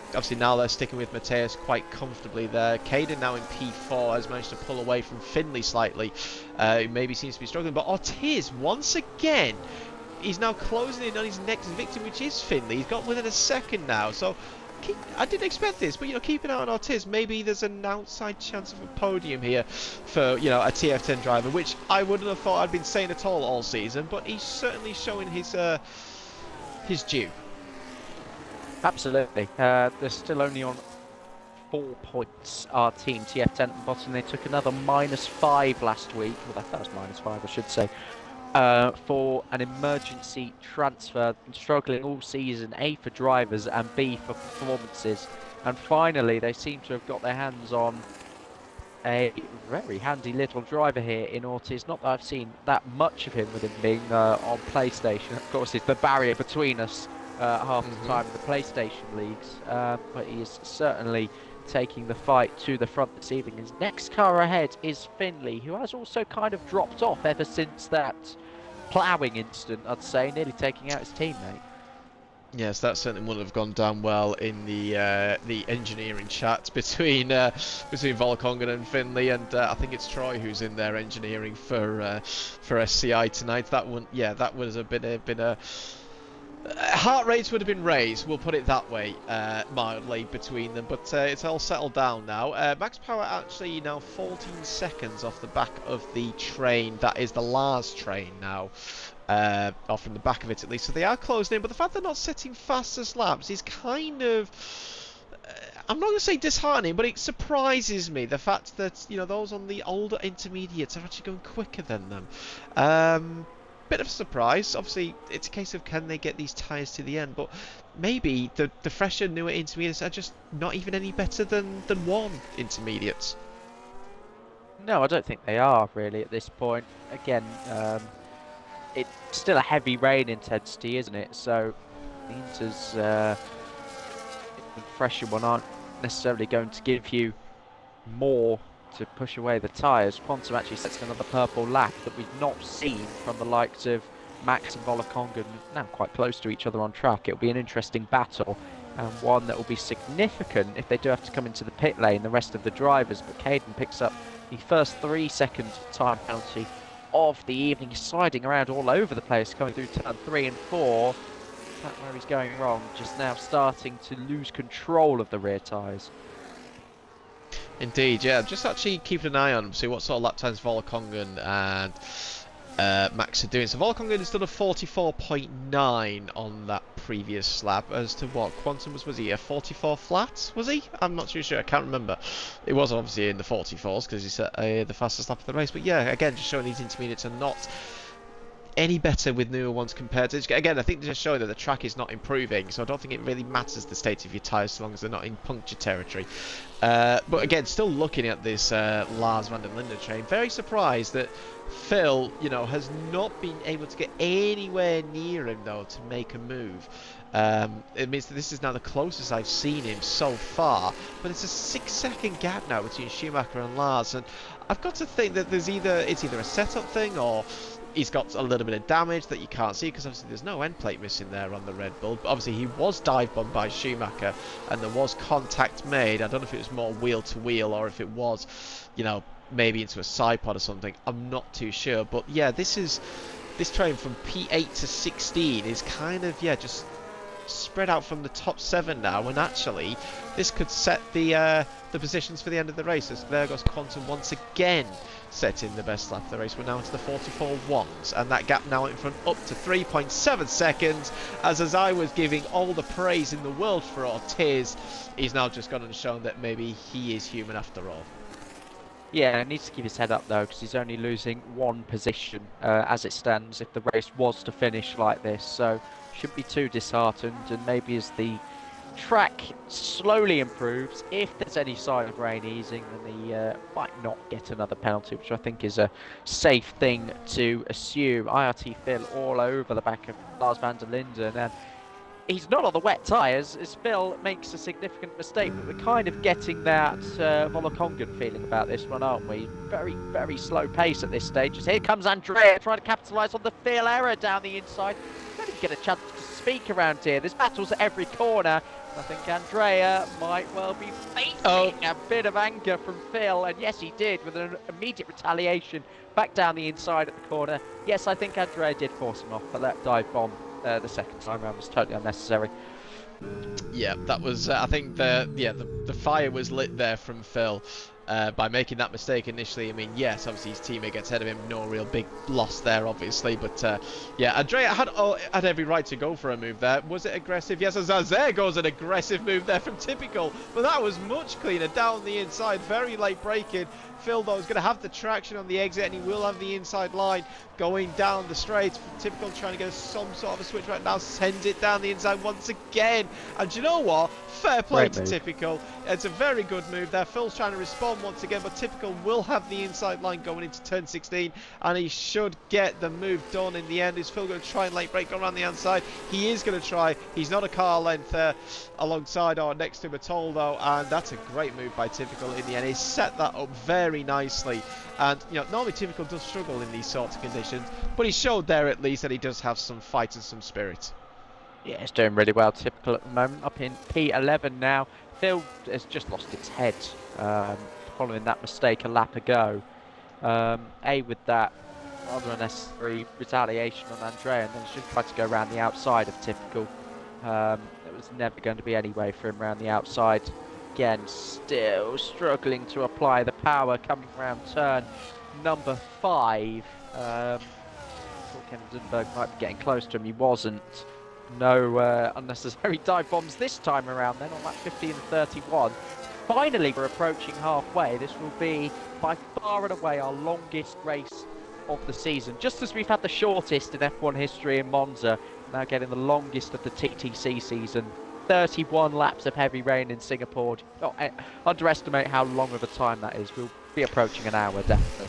Obviously now they're sticking with Mateus quite comfortably there. Caden now in P4 has managed to pull away from Finley slightly. He maybe seems to be struggling, but Ortiz once again, he's now closing in on his next victim, which is Finley. He's got within a second now, so I didn't expect this, but keep an eye on Ortiz. Maybe there's an outside chance of a podium here for a TF10 driver, which I wouldn't have thought I'd been saying at all season, but he's certainly showing his due. Absolutely. They're still only on 4 points, our team, TF10 at the bottom. They took another -5 last week. Well, that was -5, I should say. For an emergency transfer. Been struggling all season, A for drivers and B for performances. And finally, they seem to have got their hands on a very handy little driver here in Ortiz. Not that I've seen that much of him with him being on PlayStation. Of course, it's the barrier between us half the time in the PlayStation leagues. But he is certainly taking the fight to the front this evening. His next car ahead is Finley, who has also kind of dropped off ever since that ploughing incident, I'd say, nearly taking out his teammate. Yes, that certainly wouldn't have gone down well in the engineering chat between Volkongen and Finley, and I think it's Troy who's in there engineering for SCI tonight. That was been a heart rates would have been raised, we'll put it that way, mildly between them, but it's all settled down now. Max Power actually now 14 seconds off the back of the train. That is the Lars train now, off from the back of it at least. So they are closing in, but the fact they're not setting fastest laps is kind of, I'm not going to say disheartening, but it surprises me, the fact that those on the older intermediates are actually going quicker than them. Bit of a surprise. Obviously, it's a case of can they get these tyres to the end, but maybe the fresher, newer intermediates are just not even any better than one intermediates. No, I don't think they are really at this point. Again, it's still a heavy rain intensity, isn't it? So the Inters, the fresher one, aren't necessarily going to give you more to push away the tyres. Quantum actually sets another purple lap that we've not seen from the likes of Max and Volokongen, now quite close to each other on track. It'll be an interesting battle, and one that will be significant if they do have to come into the pit lane, the rest of the drivers. But Caden picks up the first 3-second time penalty of the evening. He's sliding around all over the place, coming through turn 3 and 4. That's where he's going wrong, just now starting to lose control of the rear tyres. Indeed, yeah. Just actually keeping an eye on see what sort of lap times Volokongen and Max are doing. So Volokongen has done a 44.9 on that previous lap. As to what Quantum was he a 44 flat? Was he? I'm not too sure. I can't remember. It was obviously in the 44s because he set the fastest lap of the race. But yeah, again, just showing these intermediates are not any better with newer ones compared to, again, I think they're just showing that the track is not improving, so I don't think it really matters the state of your tyres so long as they're not in puncture territory. But again, still looking at this Lars van der Linde train, very surprised that Phil, has not been able to get anywhere near him though to make a move. It means that this is now the closest I've seen him so far, but it's a 6-second gap now between Schumacher and Lars, and I've got to think that it's either a setup thing or he's got a little bit of damage that you can't see, because obviously there's no end plate missing there on the Red Bull. But obviously he was dive bombed by Schumacher and there was contact made. I don't know if it was more wheel to wheel or if it was, maybe into a side pod or something. I'm not too sure. But yeah, this train from P8 to 16 is kind of, just spread out from the top 7 now, and actually this could set the positions for the end of the race, as there goes Quantum once again setting the best lap of the race. We're now into the 44.1s, and that gap now in front up to 3.7 seconds, as I was giving all the praise in the world for Ortiz, he's now just gone and shown that maybe he is human after all. Yeah, he needs to keep his head up though, because he's only losing 1 position as it stands if the race was to finish like this. So shouldn't be too disheartened, and maybe as the track slowly improves, if there's any sign of rain easing, then he might not get another penalty, which I think is a safe thing to assume. IRT Phil all over the back of Lars van der Linden, and he's not on the wet tyres as Phil makes a significant mistake, but we're kind of getting that Volokongan feeling about this one, aren't we? Very, very slow pace at this stage. As here comes Andrea trying to capitalise on the Phil error down the inside. Don't even get a chance to speak around here. There's battles at every corner. I think Andrea might well be facing a bit of anger from Phil, and yes, he did, with an immediate retaliation back down the inside at the corner. Yes, I think Andrea did force him off, but that dive bomb the second time around was totally unnecessary. Yeah, that was. I think the fire was lit there from Phil by making that mistake initially. I mean, yes, obviously his teammate gets ahead of him, no real big loss there, obviously. But yeah, Andrea had every right to go for a move there. Was it aggressive? Yes, as there goes an aggressive move there from Typical, but that was much cleaner down the inside. Very late braking. Phil, though, is going to have the traction on the exit, and he will have the inside line going down the straight. Typical trying to get some sort of a switch right now, sends it down the inside once again. And do you know what? Fair play to Typical. It's a very good move there. Phil's trying to respond once again, but Typical will have the inside line going into turn 16, and he should get the move done in the end. Is Phil going to try and late break around the outside? He is going to try. He's not a car length alongside or next to him at all, though, and that's a great move by Typical in the end. He set that up very nicely, and you know, normally Typical does struggle in these sorts of conditions, but he showed there at least that he does have some fight and some spirit. Yeah, he's doing really well, Typical at the moment, up in P11 now. Phil has just lost his head following that mistake a lap ago. With that rather unnecessary retaliation on Andrea, and then he should try to go around the outside of Typical. There was never going to be any way for him around the outside. Again, still struggling to apply the power coming around turn number 5. Thought Kevin Zunberg might be getting close to him. He wasn't. No unnecessary dive bombs this time around then on lap 15 and 31. Finally, we're approaching halfway. This will be by far and away our longest race of the season. Just as we've had the shortest in F1 history in Monza, now getting the longest of the TTC season. 31 laps of heavy rain in Singapore. Don't underestimate how long of a time that is. We'll be approaching an hour, definitely.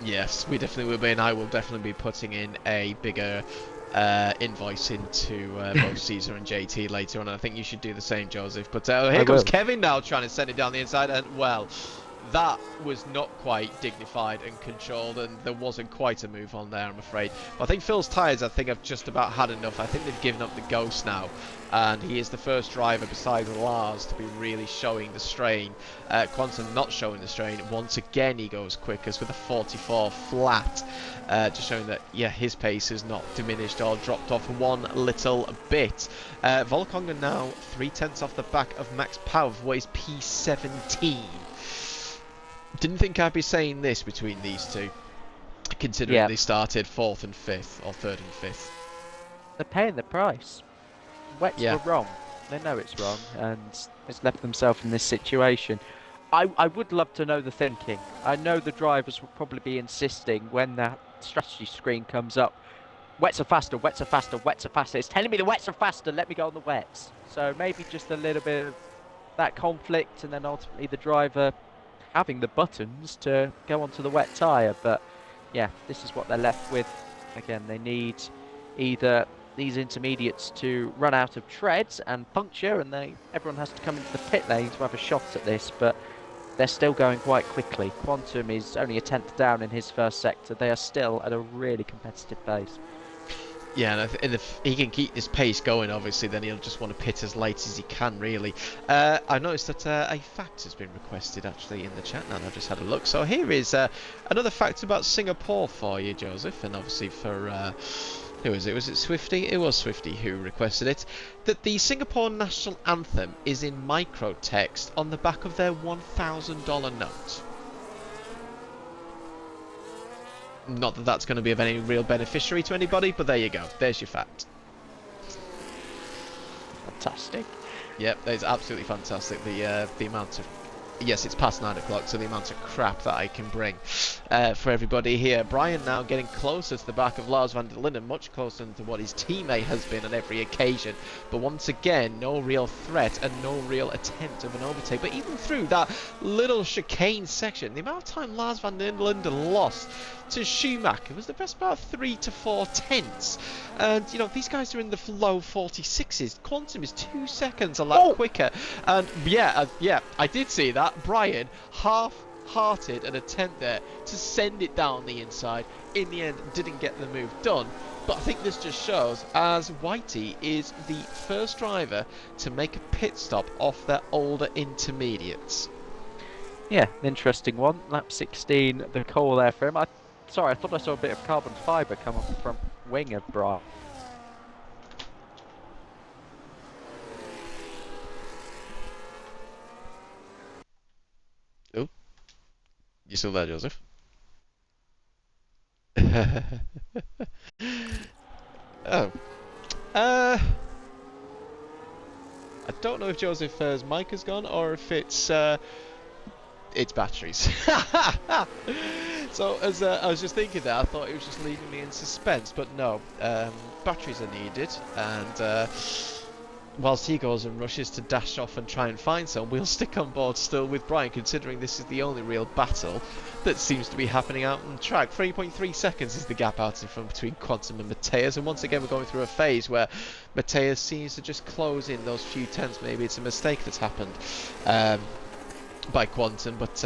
Yes, we definitely will be, and I will definitely be putting in a bigger invoice into both Caesar and JT later on. I think you should do the same, Joseph. But here comes Kevin now trying to send it down the inside, and well, that was not quite dignified and controlled, and there wasn't quite a move on there, I'm afraid. But I think Phil's tyres, have just about had enough. I think they've given up the ghost now, and he is the first driver besides Lars to be really showing the strain. Quantum not showing the strain. Once again, he goes quickest with a 44 flat, just showing that, yeah, his pace is not diminished or dropped off one little bit. Volokongan now 3/10 off the back of Max Power for what is P17. Didn't think I'd be saying this between these two, considering they started 4th and 5th, or 3rd and 5th. They're paying the price. Wets were wrong. They know it's wrong, and it's left themselves in this situation. I would love to know the thinking. I know the drivers will probably be insisting when that strategy screen comes up, wets are faster, wets are faster, wets are faster. It's telling me the wets are faster, let me go on the wets. So maybe just a little bit of that conflict, and then ultimately the driver having the buttons to go onto the wet tyre. But yeah, this is what they're left with. Again, they need either these intermediates to run out of treads and puncture, and everyone has to come into the pit lane to have a shot at this, but they're still going quite quickly. Quantum is only a 10th down in his first sector. They are still at a really competitive pace. Yeah, and if he can keep this pace going, obviously, then he'll just want to pit as late as he can, really. I noticed that a fact has been requested, actually, in the chat now, and I've just had a look. So here is another fact about Singapore for you, Joseph, and obviously for Who is it? Was it Swifty? It was Swifty who requested it. That the Singapore national anthem is in microtext on the back of their $1,000 note. Not that that's going to be of any real beneficiary to anybody, but there you go. There's your fact. Fantastic. Yep, that is absolutely fantastic. The amount of, yes, it's past 9 o'clock, so the amount of crap that I can bring for everybody here. Brian now getting closer to the back of Lars van der Linden, much closer to what his teammate has been on every occasion. But once again, no real threat and no real attempt of an overtake. But even through that little chicane section, the amount of time Lars van der Linden lost to Schumacher was the best part of 3 to 4 tenths. And, you know, these guys are in the low 46s. Quantum is 2 seconds a lap quicker. And, yeah, I did see that. Brian half-hearted an attempt there to send it down the inside. In the end, didn't get the move done. But I think this just shows, as Whitey is the first driver to make a pit stop off their older intermediates. Yeah, an interesting one. Lap 16, the call there for him. Sorry, I thought I saw a bit of carbon fibre come off the front wing of Brian. Oh, you still there, Joseph? Oh. I don't know if Joseph's mic has gone or if it's batteries. So as I was just thinking there, I thought it was just leaving me in suspense, but no, batteries are needed, and whilst he goes and rushes to dash off and try and find some, we'll stick on board still with Brian, considering this is the only real battle that seems to be happening out on track. 3.3 seconds is the gap out in front between Quantum and Matheus, and once again we're going through a phase where Matheus seems to just close in those few tenths. Maybe it's a mistake that's happened by Quantum, but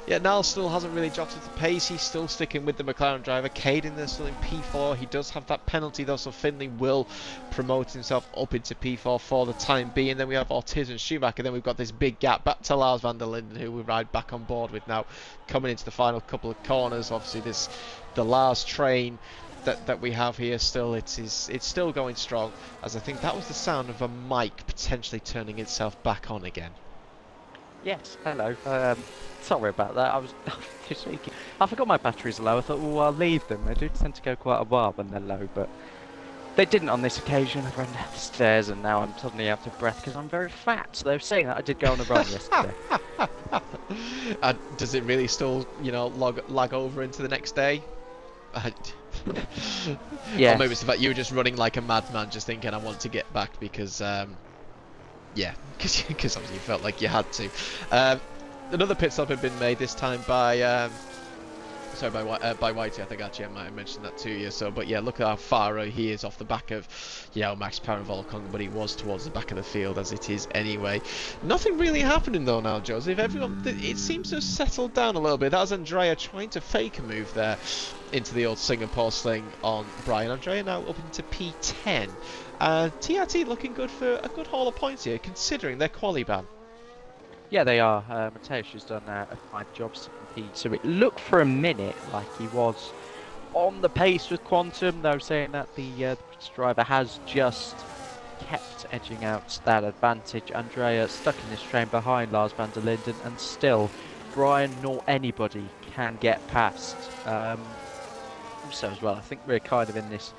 yeah, Niall still hasn't really dropped at the pace. He's still sticking with the McLaren driver. Caden is still in P4. He does have that penalty though, so Finley will promote himself up into P4 for the time being. Then we have Ortiz and Schumacher. Then we've got this big gap back to Lars van der Linden, who we ride back on board with now, coming into the final couple of corners. Obviously, the Lars train that we have here still, it's still going strong, as I think that was the sound of a mic potentially turning itself back on again. Yes, hello. Sorry about that. I was just thinking. I forgot my batteries are low. I thought, well, I'll leave them. They do tend to go quite a while when they're low, but they didn't on this occasion. I ran down the stairs and now I'm suddenly out of breath because I'm very fat. So they were saying that I did go on a run yesterday. Does it really still, you know, lag over into the next day? Yeah. Or maybe it's the fact you were just running like a madman, just thinking I want to get back because yeah, because obviously you felt like you had to. Another pit stop had been made, this time by Whitey. I think actually I might have mentioned that to you. So, but yeah, look at how far he is off the back of, you know, Max Power and Volkonga, but he was towards the back of the field as it is anyway. Nothing really happening though now, Joseph. Everyone, it seems to have settled down a little bit. That was Andrea trying to fake a move there into the old Singapore sling on Brian. Andrea now up into P10. TRT looking good for a good haul of points here, considering their quali ban. Yeah, they are. Matheus has done a fine job to compete. So it looked for a minute like he was on the pace with Quantum, though, saying that the British driver has just kept edging out that advantage. Andrea stuck in this train behind Lars van der Linden, and still Brian nor anybody can get past. Also as well, I think we're kind of in this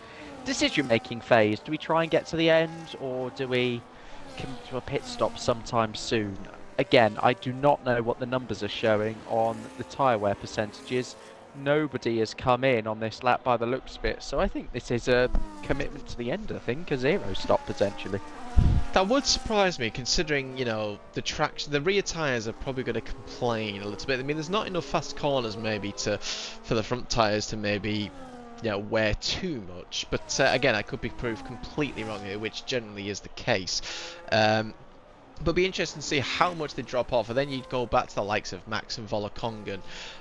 decision-making phase. Do we try and get to the end, or do we come to a pit stop sometime soon? Again, I do not know what the numbers are showing on the tyre wear percentages. Nobody has come in on this lap by the looks of it, so I think this is a commitment to the end, I think, a zero stop potentially. That would surprise me, considering, you know, the rear tyres are probably going to complain a little bit. I mean, there's not enough fast corners maybe for the front tyres to maybe, you know, wear too much. But again, I could be proved completely wrong here, which generally is the case. But it'd be interesting to see how much they drop off, and then you'd go back to the likes of Max and Volkonga.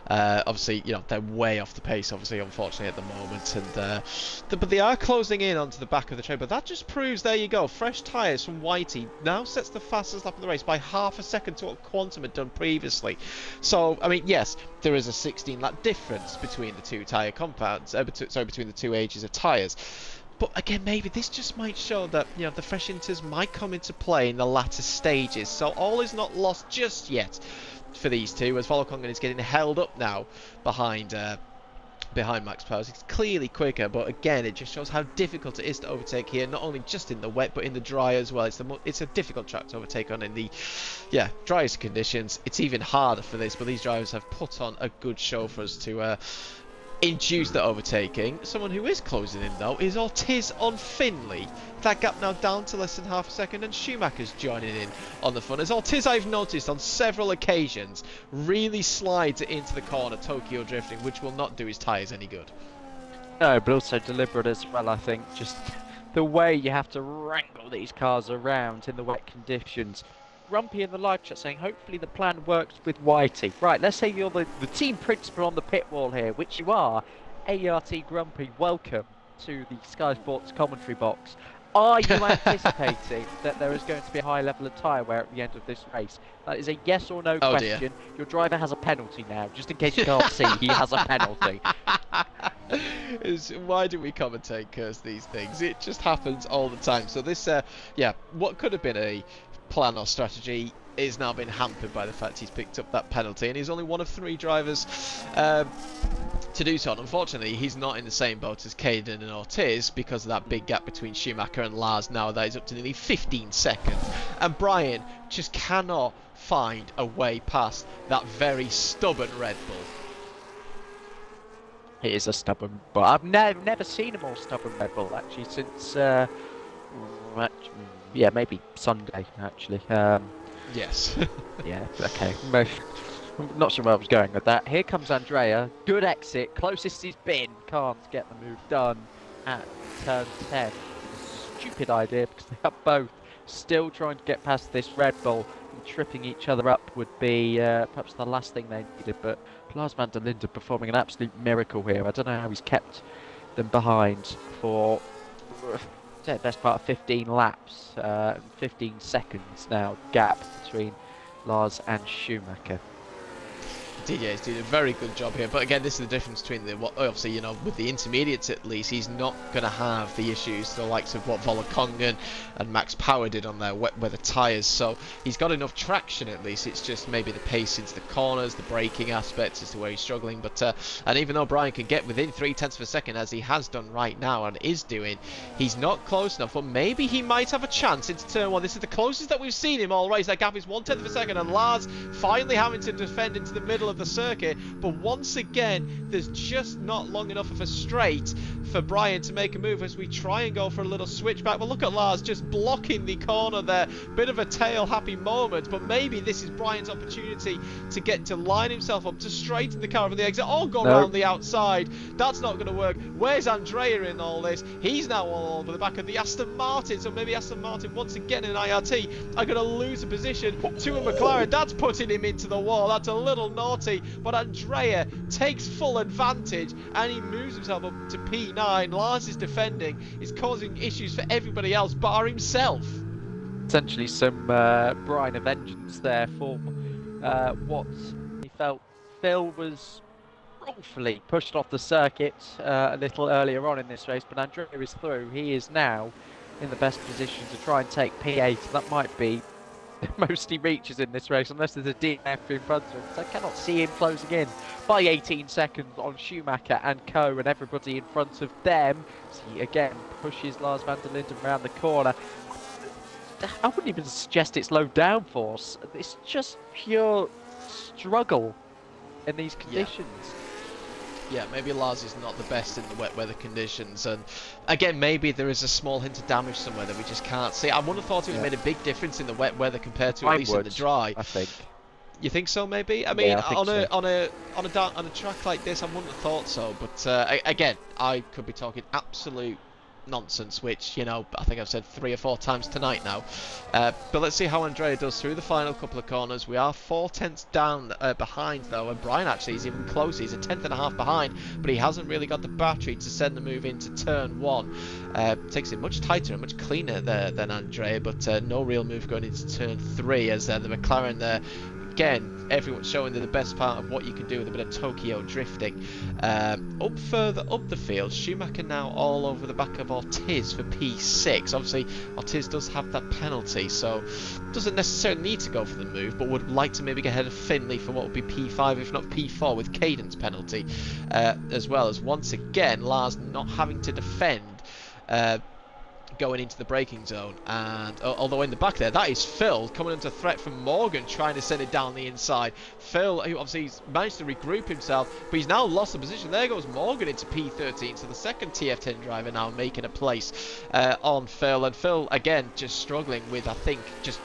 Obviously, you know, they're way off the pace, obviously, unfortunately, at the moment, and but they are closing in onto the back of the train. But that just proves, there you go, fresh tyres from Whitey now sets the fastest lap of the race by half a second to what Quantum had done previously. So, I mean, yes, there is a 16 lap difference between the two tyre compounds, between the two ages of tyres. But again, maybe this just might show that, the fresh inters might come into play in the latter stages. So all is not lost just yet for these two, as Volokongan is getting held up now behind Max Powers. He's clearly quicker, but again, it just shows how difficult it is to overtake here, not only just in the wet, but in the dry as well. It's a difficult track to overtake on in the driest conditions. It's even harder for this, but these drivers have put on a good show for us to induce the overtaking. Someone who is closing in though is Ortiz on Finley. That gap now down to less than half a second, and Schumacher's joining in on the front. As Ortiz, I've noticed on several occasions, really slides it into the corner, Tokyo drifting, which will not do his tyres any good. No, but also deliberate as well, I think. Just the way you have to wrangle these cars around in the wet conditions. Grumpy in the live chat saying, hopefully the plan works with Whitey. Right, let's say you're the team principal on the pit wall here, which you are. ART Grumpy, welcome to the Sky Sports commentary box. Are you anticipating that there is going to be a high level of tyre wear at the end of this race? That is a yes or no question. Dear. Your driver has a penalty now, just in case you can't see, he has a penalty. Why do we commentate, curse these things? It just happens all the time. So this, what could have been a plan or strategy is now been hampered by the fact he's picked up that penalty, and he's only one of 3 drivers to do so. And unfortunately, he's not in the same boat as Caden and Ortiz because of that big gap between Schumacher and Lars now. That is up to nearly 15 seconds, and Brian just cannot find a way past that very stubborn Red Bull. It is a stubborn, but I've never seen a more stubborn Red Bull actually since maybe Sunday actually. Yes. Yeah, okay. I'm not sure where I was going with that. Here comes Andrea. Good exit, closest he's been. Can't get the move done at turn 10. Stupid idea because they are both still trying to get past this Red Bull, and tripping each other up would be perhaps the last thing they needed. But Lars van der Linde performing an absolute miracle here. I don't know how he's kept them behind for the best part of 15 laps, 15 seconds now gap between Lars and Schumacher. DJ is doing a very good job here, but again, this is the difference between obviously, with the intermediates at least, he's not going to have the issues the likes of what Volokongan and Max Power did on their wet weather tyres, so he's got enough traction at least. It's just maybe the pace into the corners, the braking aspects as to where he's struggling, but and even though Brian can get within 0.3 of a second as he has done right now and is doing, he's not close enough, but maybe he might have a chance into turn 1. This is the closest that we've seen him all race. That gap is 0.1 of a second, and Lars finally having to defend into the middle of the circuit, but once again there's just not long enough of a straight for Brian to make a move as we try and go for a little switchback. But look at Lars just blocking the corner there, bit of a tail happy moment, but maybe this is Brian's opportunity to get to line himself up, to straighten the car over the exit, or go around the outside. That's not going to work. Where's Andrea in all this? He's now all over the back of the Aston Martin, so maybe Aston Martin once again in IRT are going to lose a position to a McLaren. That's putting him into the wall. That's a little naughty, but Andrea takes full advantage and he moves himself up to P9. Lars is defending, is causing issues for everybody else bar himself. Essentially some Brian of vengeance there for what he felt Phil was wrongfully pushed off the circuit a little earlier on in this race, but Andrea is through. He is now in the best position to try and take P8. That might be most he reaches in this race, unless there's a DNF in front of him. So I cannot see him closing in by 18 seconds on Schumacher and Co. and everybody in front of them. So he again pushes Lars van der Linde around the corner. I wouldn't even suggest it's low downforce. It's just pure struggle in these conditions. Yeah, maybe Lars is not the best in the wet weather conditions, and again, maybe there is a small hint of damage somewhere that we just can't see. I wouldn't have thought it would have made a big difference in the wet weather compared to at least in the dry. I think. You think so? Maybe. I mean, I think on a track like this, I wouldn't have thought so. But again, I could be talking absolute nonsense, which I think I've said 3 or 4 times tonight now. But let's see how Andrea does through the final couple of corners. We are 4 tenths down behind though, and Brian actually is even closer. He's a 10.5 behind, but he hasn't really got the battery to send the move into turn 1. Takes it much tighter and much cleaner there than Andrea, but no real move going into turn 3 as the McLaren there again, everyone's showing the best part of what you can do with a bit of Tokyo drifting. Up further up the field, Schumacher now all over the back of Ortiz for P6. Obviously, Ortiz does have that penalty, so doesn't necessarily need to go for the move, but would like to maybe get ahead of Finley for what would be P5, if not P4, with Caden's penalty, as well as once again Lars not having to defend going into the braking zone. And although in the back there, that is Phil coming under threat from Morgan, trying to send it down the inside. Phil, who obviously he's managed to regroup himself, but he's now lost the position. There goes Morgan into P13, so the second TF10 driver now making a place on Phil. And Phil, again, just struggling with, I think, just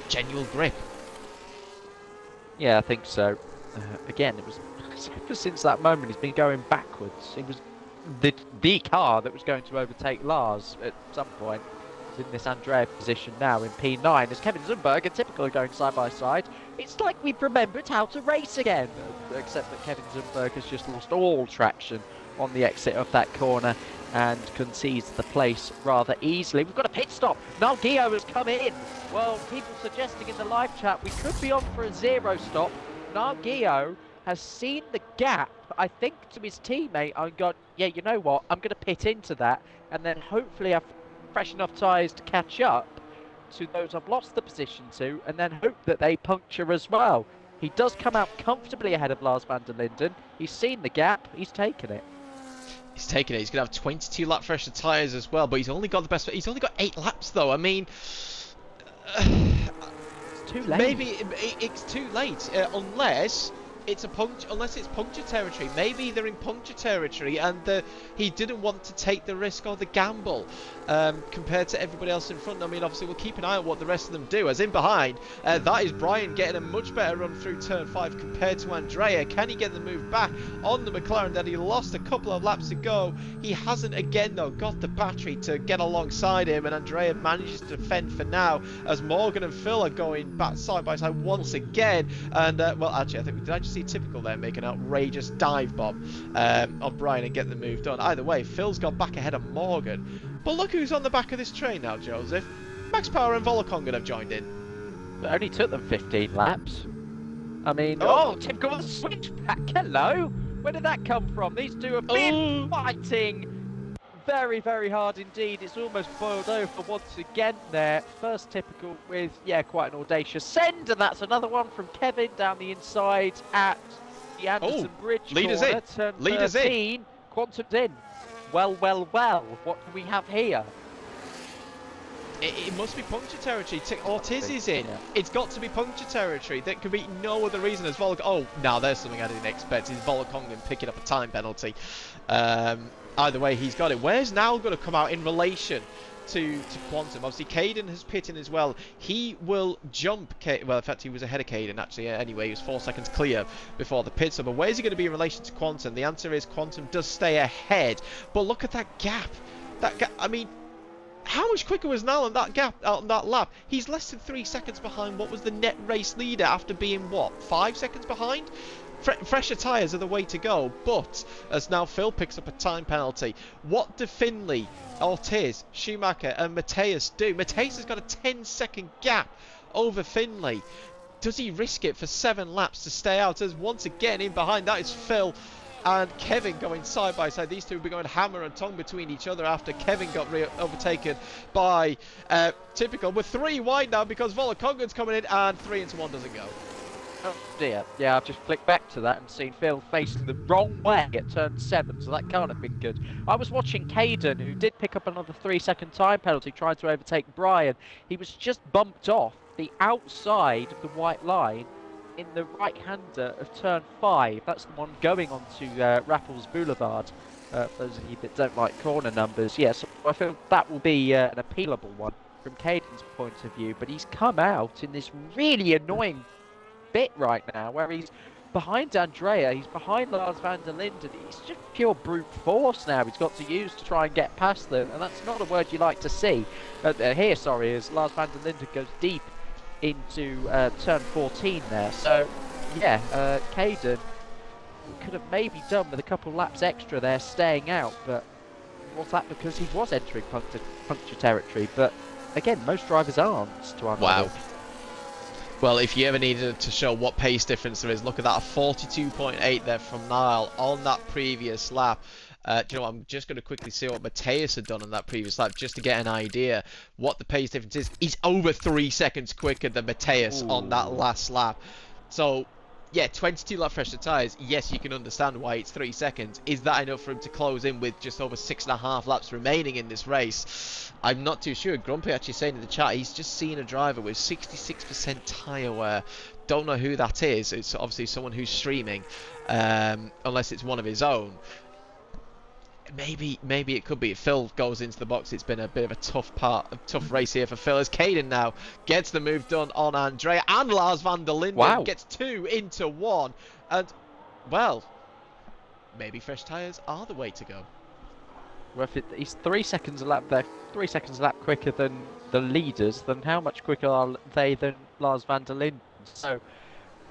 genuine grip. Yeah, I think so. Again, it was ever since that moment he's been going backwards. It was the car that was going to overtake Lars at some point. He's in this Andrea position now in P9 as Kevin Zumberger, typically going side by side. It's like we've remembered how to race again, except that Kevin Zumberger's just lost all traction on the exit of that corner and concedes the place rather easily. We've got a pit stop. Nalgio has come in. Well, people suggesting in the live chat we could be on for a zero stop. Nalgio has seen the gap, I think, to his teammate and gone, yeah, you know what, I'm going to pit into that and then hopefully have fresh enough tyres to catch up to those I've lost the position to, and then hope that they puncture as well. He does come out comfortably ahead of Lars van der Linden. He's seen the gap, he's taken it. He's taken it. He's going to have 22 lap fresher tyres as well, but he's only got the best. He's only got 8 laps though. I mean, it's too late. Maybe it's too late, unless it's puncture territory. Maybe they're in puncture territory, and he didn't want to take the risk or the gamble compared to everybody else in front. I mean, obviously we'll keep an eye on what the rest of them do. As in behind, that is Brian getting a much better run through turn 5 compared to Andrea. Can he get the move back on the McLaren that he lost a couple of laps ago? He hasn't again though got the battery to get alongside him, and Andrea manages to defend for now as Morgan and Phil are going back side by side once again. And well, actually, I think did I just see Typical there make an outrageous dive bomb on Brian and get the move done? Either way, Phil's got back ahead of Morgan. But look who's on the back of this train now, Joseph. Max Power and Volokongen have joined in. It only took them 15 laps. I mean, typical with a switchback. Hello. Where did that come from? These two have been fighting very, very hard indeed. It's almost boiled over once again there. First Typical with, yeah, quite an audacious send, and that's another one from Kevin down the inside at the Anderson Bridge leaders corner. in. Turn Leaders 13. in. Quantum's in. Well, well, well. What do we have here? It must be puncture territory. Ortiz is in. Yeah. It's got to be puncture territory. There could be no other reason as Oh, now there's something I didn't expect. Is Volokongen picking up a time penalty? Either way, he's got it. Where's now going to come out in relation to Quantum? Obviously, Caden has pit in as well. He will jump. Well, in fact, he was ahead of Caden actually. Anyway, he was 4 seconds clear before the pit stop. But where's he going to be in relation to Quantum? The answer is Quantum does stay ahead. But look at that gap. That gap. I mean, how much quicker was Nal on that gap, on that lap? He's less than 3 seconds behind what was the net race leader after being, what, 5 seconds behind? Fresher tyres are the way to go, but as now Phil picks up a time penalty, what do Finley, Ortiz, Schumacher and Mateus do? Mateus has got a 10-second gap over Finley. Does he risk it for 7 laps to stay out? As once again in behind, that is Phil and Kevin going side by side. These two will be going hammer and tongue between each other after Kevin got overtaken by Typical. We're 3 wide now because Volokongen's coming in, and 3 into 1 doesn't go. Oh dear, yeah, I've just flicked back to that and seen Phil facing the wrong way at turn 7, so that can't have been good. I was watching Caden, who did pick up another 3-second time penalty, trying to overtake Brian. He was just bumped off the outside of the white line in the right-hander of turn 5. That's the one going onto Raffles Boulevard, for those of you that don't like corner numbers. Yes, I feel that will be an appealable one from Caden's point of view, but he's come out in this really annoying bit right now where he's behind Andrea, he's behind Lars van der Linden. He's just pure brute force now he's got to use to try and get past them, and that's not a word you like to see. Here, sorry, as Lars van der Linden goes deep into turn 14 there. So, yeah, Caden could have maybe done with a couple laps extra there staying out, but was that because he was entering puncture territory? But again, most drivers aren't, to our knowledge. Well, if you ever needed to show what pace difference there is, look at that, a 42.8 there from Niall on that previous lap. Do you know what? I'm just going to quickly see what Mateus had done on that previous lap, just to get an idea what the pace difference is. He's over 3 seconds quicker than Mateus on that last lap. So, yeah, 22 lap fresher tyres. Yes, you can understand why it's 3 seconds. Is that enough for him to close in with just over 6.5 laps remaining in this race? I'm not too sure. Grumpy actually saying in the chat he's just seen a driver with 66% tyre wear. Don't know who that is. It's obviously someone who's streaming, unless it's one of his own. Maybe it could be. If Phil goes into the box, it's been a bit of a tough race here for Phil, as Caden now gets the move done on Andrea, and Lars van der Linden gets 2 into 1, and well, maybe fresh tyres are the way to go. Well, if he's 3 seconds a lap there, 3 seconds a lap quicker than the leaders, then how much quicker are they than Lars van der Linden? So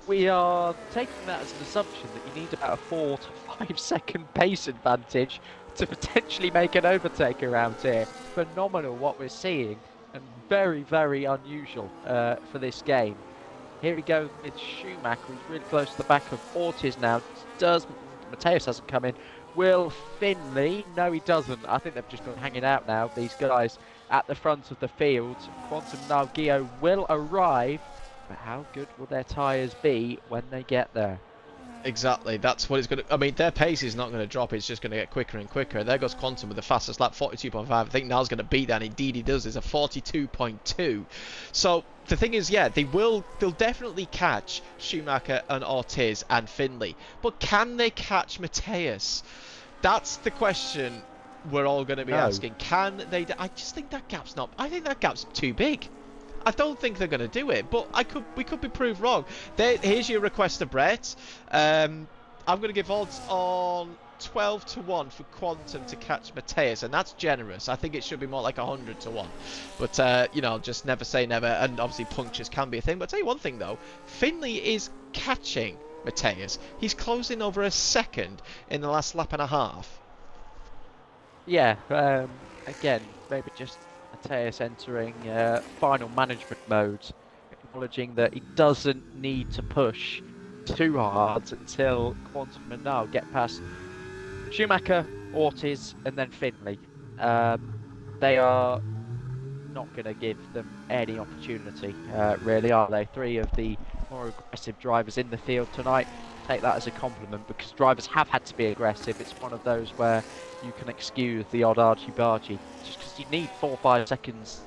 we are taking that as an assumption that you need about a 4 to 5 second pace advantage to potentially make an overtake around here. Phenomenal what we're seeing, and very, very unusual for this game. Here we go with Schumacher, who's really close to the back of Ortiz now. Mateus hasn't come in. Will Finley? No, he doesn't. I think they've just been hanging out now, these guys at the front of the field. Quantum Nalgio will arrive, but how good will their tyres be when they get there? Exactly, that's what it's going to... I mean, their pace is not going to drop, it's just going to get quicker and quicker. There goes Quantum with the fastest lap, 42.5. I think Niall's going to beat that, and indeed he does. It's a 42.2. So, the thing is, yeah, they'll definitely catch Schumacher and Ortiz and Finley. But can they catch Mateus? That's the question we're all going to be asking. Can they... I just think that gap's not... I think that gap's too big. I don't think they're going to do it, but we could be proved wrong. Here's your request to Brett. I'm going to give odds on 12 to 1 for Quantum to catch Mateus, and that's generous. I think it should be more like 100 to 1. But, you know, just never say never, and obviously punctures can be a thing. But I'll tell you one thing, though. Finley is catching Mateus. He's closing over a second in the last lap and a half. Yeah, again, maybe just Mateus entering final management mode, acknowledging that he doesn't need to push too hard until Quantum and Niall get past Schumacher, Ortiz, and then Finley. They are not going to give them any opportunity, really, are they? 3 of the more aggressive drivers in the field tonight. Take that as a compliment, because drivers have had to be aggressive. It's one of those where you can excuse the odd argy-bargy, just because you need 4 or 5 seconds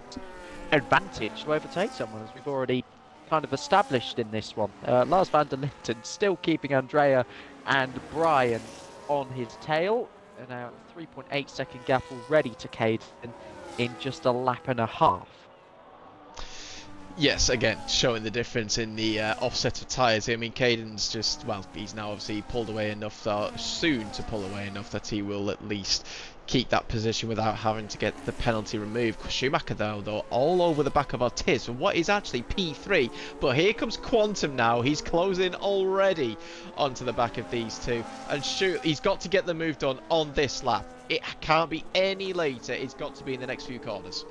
advantage to overtake someone, as we've already kind of established in this one. Lars van der Linden still keeping Andrea and Brian on his tail, and now 3.8 second gap already to Caden in just a lap and a half. Yes, again, showing the difference in the offset of tyres. I mean, Caden's just, well, he's now obviously pulled away enough, soon to pull away enough that he will at least keep that position without having to get the penalty removed. Schumacher, though, all over the back of Ortiz for what is actually P3. But here comes Quantum now. He's closing already onto the back of these two. And he's got to get the move done on this lap. It can't be any later. It's got to be in the next few corners.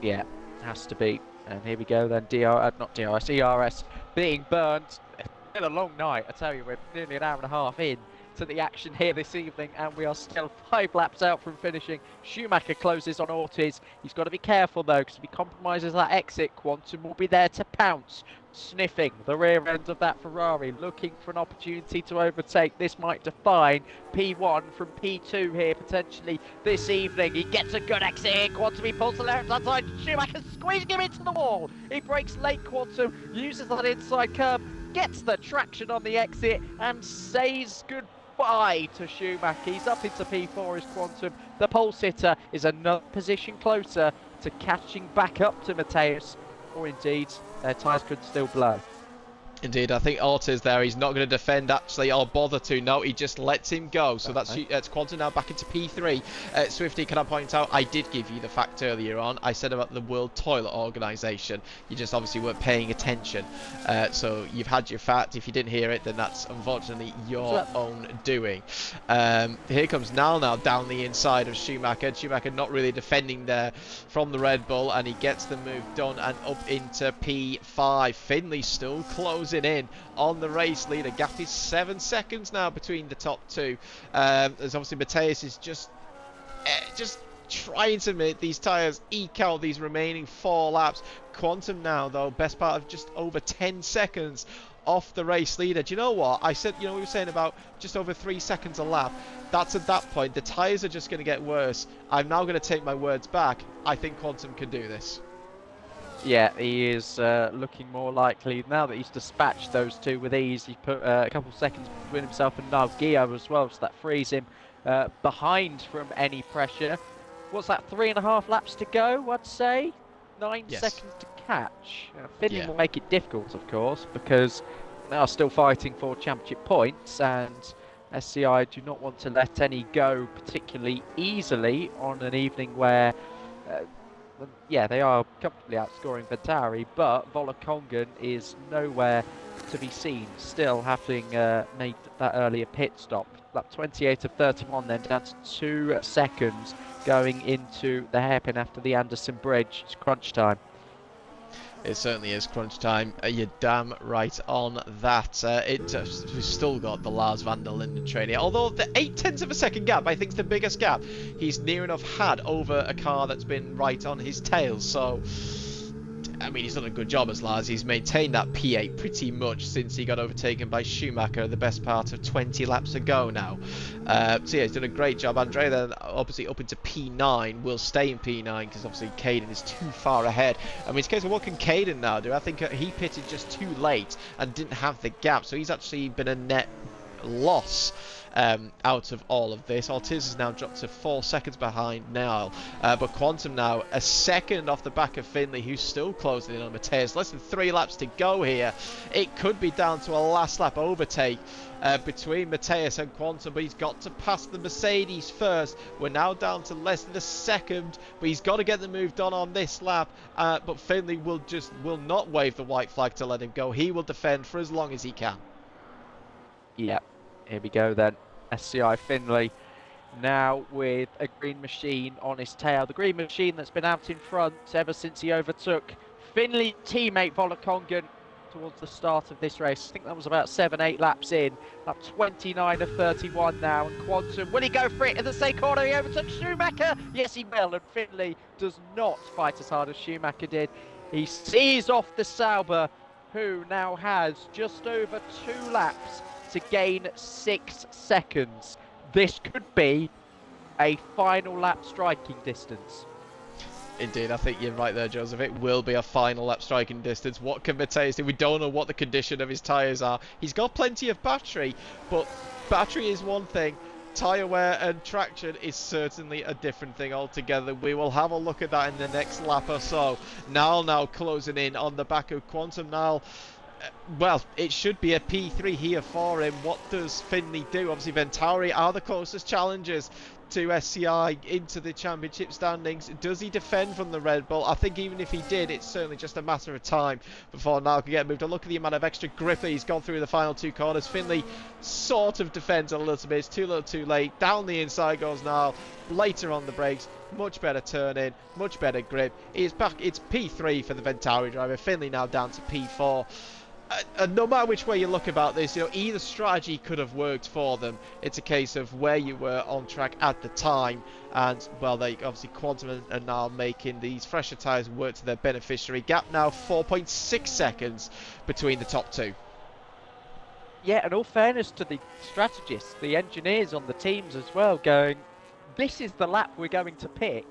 Yeah, has to be. And here we go then, ERS being burnt. It's been a long night, I tell you. We're nearly an hour and a half in to the action here this evening, and we are still 5 laps out from finishing. Schumacher closes on Ortiz. He's got to be careful though, because if he compromises that exit, Quantum will be there to pounce, sniffing the rear end of that Ferrari, looking for an opportunity to overtake. This might define P1 from P2 here potentially this evening. He gets a good exit here. Quantum, he pulls the left hand side. Schumacher squeezing him into the wall. He breaks late. Quantum uses that inside curve, gets the traction on the exit, and says goodbye to Schumacher. He's up into P4 as Quantum. The pole sitter is another position closer to catching back up to Mateus, or indeed their tyres could still blow. Indeed, I think Ortiz there, he's not going to defend actually or bother to. No, he just lets him go. So that's Quantum now back into P3. Swifty, can I point out, I did give you the fact earlier on. I said about the World Toilet Organization. You just obviously weren't paying attention. So you've had your fact. If you didn't hear it, then that's unfortunately your own doing. Here comes Nal now down the inside of Schumacher. Schumacher not really defending there from the Red Bull, and he gets the move done and up into P5. Finley still closing in on the race leader. Gap is 7 seconds now between the top two. As obviously Mateus is just trying to make these tyres eke out these remaining 4 laps. Quantum now, though, best part of just over 10 seconds off the race leader. Do you know what? I said, we were saying about just over 3 seconds a lap. That's at that point. The tyres are just going to get worse. I'm now going to take my words back. I think Quantum can do this. Yeah, he is looking more likely now that he's dispatched those two with ease. He put a couple of seconds between himself and Navgia as well, so that frees him behind from any pressure. What's that, 3.5 laps to go, I'd say? 9 seconds to catch. Finley will make it difficult, of course, because they are still fighting for championship points, and SCI do not want to let any go particularly easily on an evening where they are comfortably outscoring Ventari, but Volokongan is nowhere to be seen, still having made that earlier pit stop. Lap 28 of 31 then down to 2 seconds going into the hairpin after the Anderson Bridge. It's crunch time. It certainly is crunch time. You're damn right on that. We've still got the Lars van der Linden train here. Although the 0.8 of a second gap, I think, is the biggest gap he's near enough had over a car that's been right on his tail. So, I mean, he's done a good job as Lars. He's maintained that P8 pretty much since he got overtaken by Schumacher the best part of 20 laps ago now. So yeah, he's done a great job. Andrea then obviously up into P9, will stay in P9 because obviously Caden is too far ahead. I mean, it's a case of what can Caden now do? I think he pitted just too late and didn't have the gap, so he's actually been a net loss out of all of this. Ortiz has now dropped to 4 seconds behind now, but Quantum now a second off the back of Finley, who's still closing in on Mateus. Less than 3 laps to go here. It could be down to a last lap overtake between Mateus and Quantum, but he's got to pass the Mercedes first. We're now down to less than a second, but he's got to get the move done on this lap. But Finley will not wave the white flag to let him go. He will defend for as long as he can. Yep. Here we go then. SCI Finley now with a green machine on his tail. The green machine that's been out in front ever since he overtook Finley teammate Volokongan towards the start of this race. I think that was about 7-8 laps in. Lap 29 of 31 now, and Quantum, will he go for it in the same corner? He overtook Schumacher. Yes, he will, and Finley does not fight as hard as Schumacher did. He sees off the Sauber, who now has just over 2 laps to gain 6 seconds. This could be a final lap striking distance. Indeed, I think you're right there, Joseph. It will be a final lap striking distance. What can Mateus do? We don't know what the condition of his tyres are. He's got plenty of battery, but battery is one thing. Tyre wear and traction is certainly a different thing altogether. We will have a look at that in the next lap or so. Nal now closing in on the back of Quantum. Nal, well, it should be a P3 here for him. What does Finley do? Obviously, Ventari are the closest challengers to SCI into the championship standings. Does he defend from the Red Bull? I think even if he did, it's certainly just a matter of time before Nal can get moved. A look at the amount of extra grip he's gone through the final 2 corners. Finley sort of defends a little bit. It's too little too late. Down the inside goes Nal. Later on the brakes. Much better turn in. Much better grip. It's back. It's P3 for the Ventari driver. Finley now down to P4. No matter which way you look about this, either strategy could have worked for them. It's a case of where you were on track at the time, and well, they obviously Quantum are now making these fresher tyres work to their beneficiary. Gap now 4.6 seconds between the top 2. Yeah, and all fairness to the strategists, the engineers on the teams as well, going, this is the lap we're going to pick,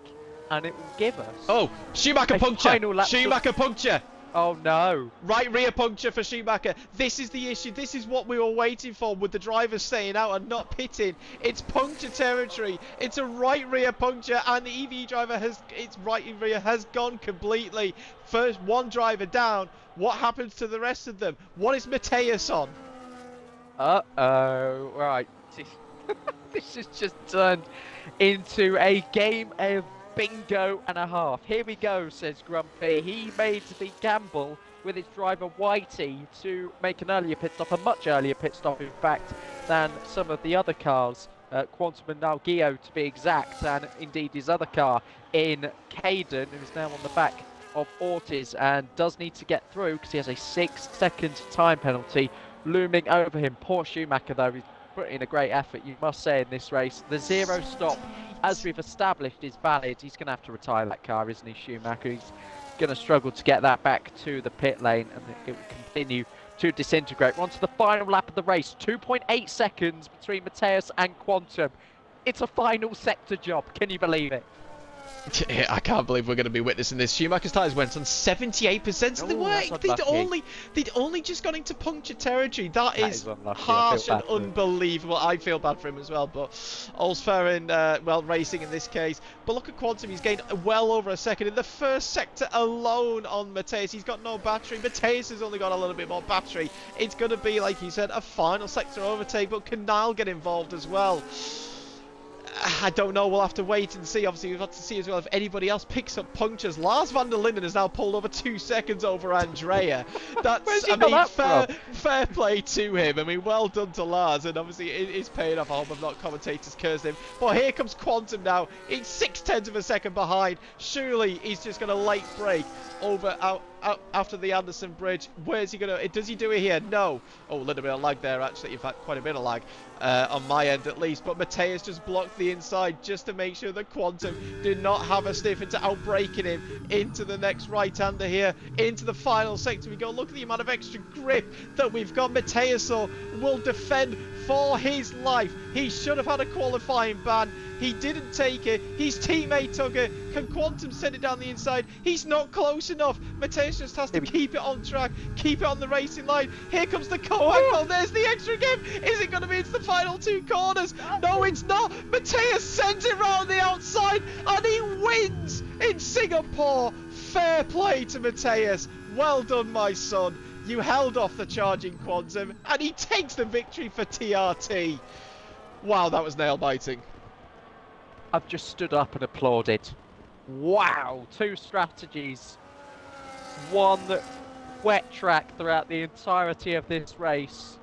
and it will give us. Oh, Schumacher puncture! Schumacher puncture! Oh no. Right rear puncture for Schumacher. This is the issue. This is what we were waiting for with the drivers staying out and not pitting. It's puncture territory. It's a right rear puncture, and the EV driver its right rear has gone completely. First one driver down, What happens to the rest of them? What is Mateus on? Uh-oh. Right. This has just turned into a game of bingo and a half. Here we go, says Grumpy. He made the gamble with his driver Whitey to make an earlier pit stop, a much earlier pit stop, in fact, than some of the other cars. Quantum and Nalgio, to be exact, and indeed his other car in Caden, who's now on the back of Ortiz and does need to get through because he has a 6-second time penalty looming over him. Poor Schumacher, though, he's put in a great effort, you must say, in this race. The zero stop, as we've established, is valid. He's going to have to retire that car, isn't he, Schumacher? He's going to struggle to get that back to the pit lane, and it will continue to disintegrate. We're on to the final lap of the race. 2.8 seconds between Mateus and Quantum. It's a final sector job. Can you believe it? I can't believe we're going to be witnessing this. Schumacher's tyres went on 78% of the way. They'd only just got into puncture territory. That is harsh and unbelievable. I feel bad for him as well, but all's fair in racing in this case. But look at Quantum. He's gained well over a second in the first sector alone on Mateus. He's got no battery. Mateus has only got a little bit more battery. It's going to be, like you said, a final sector overtake, but can Niall get involved as well? I don't know. We'll have to wait and see. Obviously, we've got to see as well if anybody else picks up punctures. Lars van der Linden has now pulled over 2 seconds over Andrea. That's, I mean, fair play to him. I mean, well done to Lars, and obviously it is paying off. I hope I'm not commentators cursing him. But here comes Quantum now. He's 0.6 of a second behind. Surely he's just going to late brake over out after the Anderson Bridge. Where's he going to... Does he do it here? No. Oh, a little bit of lag there, actually. In fact, quite a bit of lag on my end, at least. But Mateus just blocked the inside just to make sure that Quantum did not have a sniff into outbraking him into the next right-hander here, into the final sector we go. Look at the amount of extra grip that we've got. Mateus will defend for his life. He should have had a qualifying ban. He didn't take it. His teammate took it. Can Quantum send it down the inside? He's not close enough. Mateus just has to keep it on track, keep it on the racing line. Here comes the co-angle. There's the extra grip. Is it going to be into the final 2 corners? No, it's not. Mateus sends it round the outside and he wins in Singapore. Fair play to Mateus. Well done, my son. You held off the charging Quantum and he takes the victory for TRT. Wow, that was nail-biting. I've just stood up and applauded. Wow, 2 strategies. 1 wet track throughout the entirety of this race.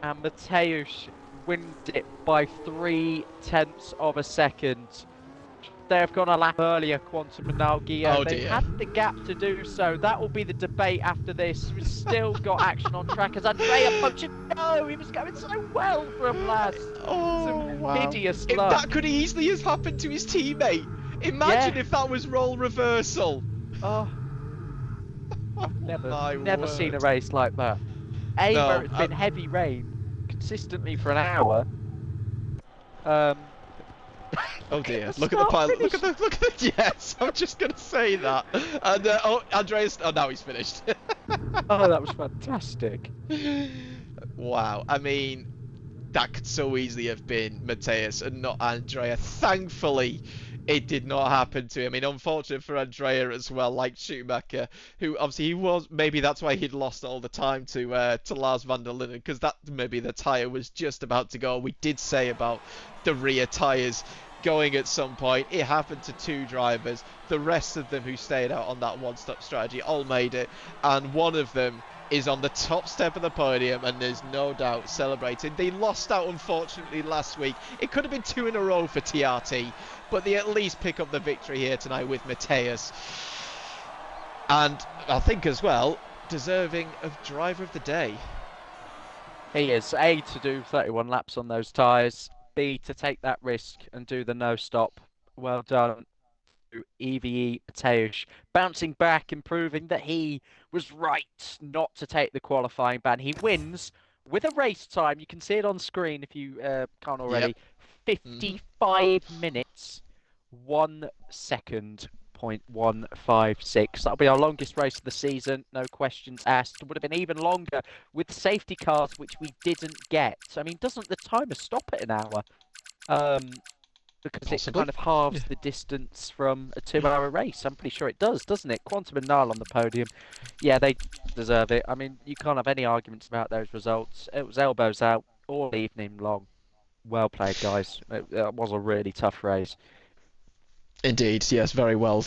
And Mateus wins it by 0.3 of a second. They've gone a lap earlier, Quantum and Nalgio. They had the gap to do so. That will be the debate after this. We've still got action on track as Andrea punches. No, he was going so well from last. Oh, wow. Hideous luck. That could easily have happened to his teammate. Imagine if that was role reversal. Oh. I've never seen a race like that. Where it's been heavy rain consistently for an hour. Oh dear! Look at the pilot. Look at the. Yes, I'm just gonna say that. And Andreas. Oh, now he's finished. Oh, that was fantastic. Wow. I mean, that could so easily have been Mateus and not Andrea. Thankfully, it did not happen to him. I mean, unfortunate for Andrea as well, like Schumacher, who obviously he was. Maybe that's why he'd lost all the time to Lars van der Linden, because that maybe the tyre was just about to go. We did say about the rear tyres going at some point. It happened to 2 drivers. The rest of them who stayed out on that one-stop strategy all made it, and one of them is on the top step of the podium, and there's no doubt celebrating. They lost out, unfortunately, last week. It could have been 2 in a row for TRT, but they at least pick up the victory here tonight with Mateus. And I think as well, deserving of driver of the day. He is. A, to do 31 laps on those tyres. B, to take that risk and do the no-stop. Well done to EVE Mateus. Bouncing back and proving that he was right not to take the qualifying ban. He wins with a race time. You can see it on screen if you can't already. 55 minutes, 1 second. 0.156. That'll be our longest race of the season, no questions asked. It would have been even longer with safety cars, which we didn't get. I mean, doesn't the timer stop at an hour? Because it kind of halves the distance from a 2-hour race. I'm pretty sure it does, doesn't it? Quantum and Niall on the podium. Yeah, they deserve it. I mean, you can't have any arguments about those results. It was elbows out all evening long. Well played, guys. It was a really tough race. Indeed, yes, very well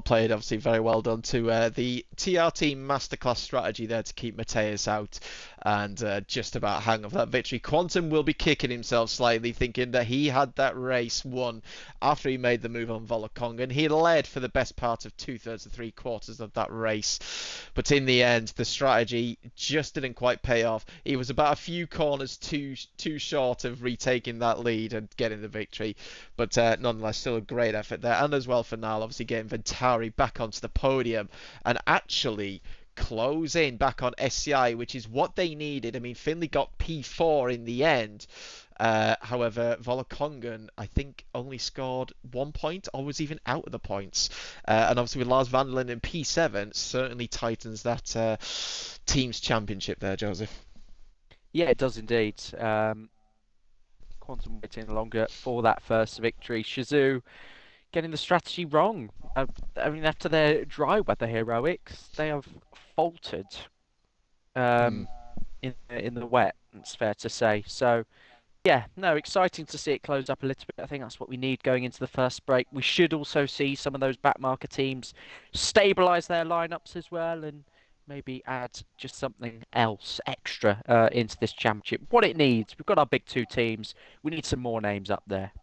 played. Obviously, very well done to the TRT masterclass strategy there to keep Mateus out and just about hang of that victory. Quantum will be kicking himself slightly, thinking that he had that race won after he made the move on Volokongan. He led for the best part of 2/3 to 3/4 of that race, but in the end, the strategy just didn't quite pay off. He was about a few corners too short of retaking that lead and getting the victory, but nonetheless, still a great effort there. And as well for Niall, obviously getting Ventari back onto the podium and actually close in back on SCI, which is what they needed. I mean, Finley got P4 in the end. However, Volokongan, I think, only scored 1 point or was even out of the points. And obviously with Lars Vanderlyn in P7, certainly tightens that team's championship there, Joseph. Yeah, it does indeed. Quantum waiting longer for that first victory. Shazoo getting the strategy wrong. I mean, after their dry weather heroics, they have faltered Mm. um, in the wet. It's fair to say. So yeah, no, exciting to see it close up a little bit. I think that's what we need going into the first break. We should also see some of those backmarker teams stabilise their lineups as well, and maybe add just something else extra into this championship. What it needs, we've got our big two teams. We need some more names up there.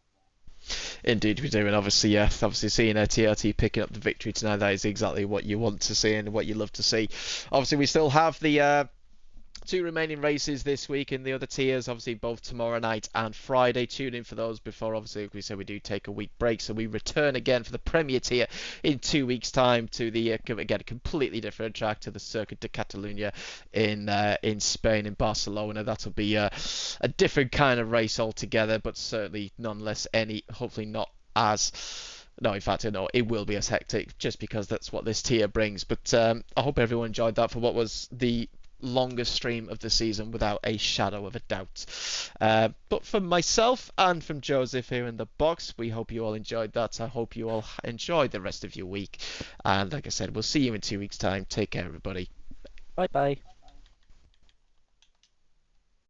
Indeed, we do, and obviously, yeah, obviously seeing a TRT picking up the victory tonight, that is exactly what you want to see and what you love to see. Obviously, we still have the two remaining races this week in the other tiers, obviously both tomorrow night and Friday. Tune in for those before, obviously, like we said, we do take a week break, so we return again for the Premier tier in 2 weeks' time to the again a completely different track, to the Circuit de Catalunya in Spain, in Barcelona. That'll be a different kind of race altogether, but certainly nonetheless hopefully not as. No, in fact, no, it will be as hectic just because that's what this tier brings. But I hope everyone enjoyed that for what was the longest stream of the season without a shadow of a doubt. But from myself and from Joseph here in the box, we hope you all enjoyed that. I hope you all enjoy the rest of your week. And like I said, we'll see you in 2 weeks' time. Take care, everybody. Bye bye.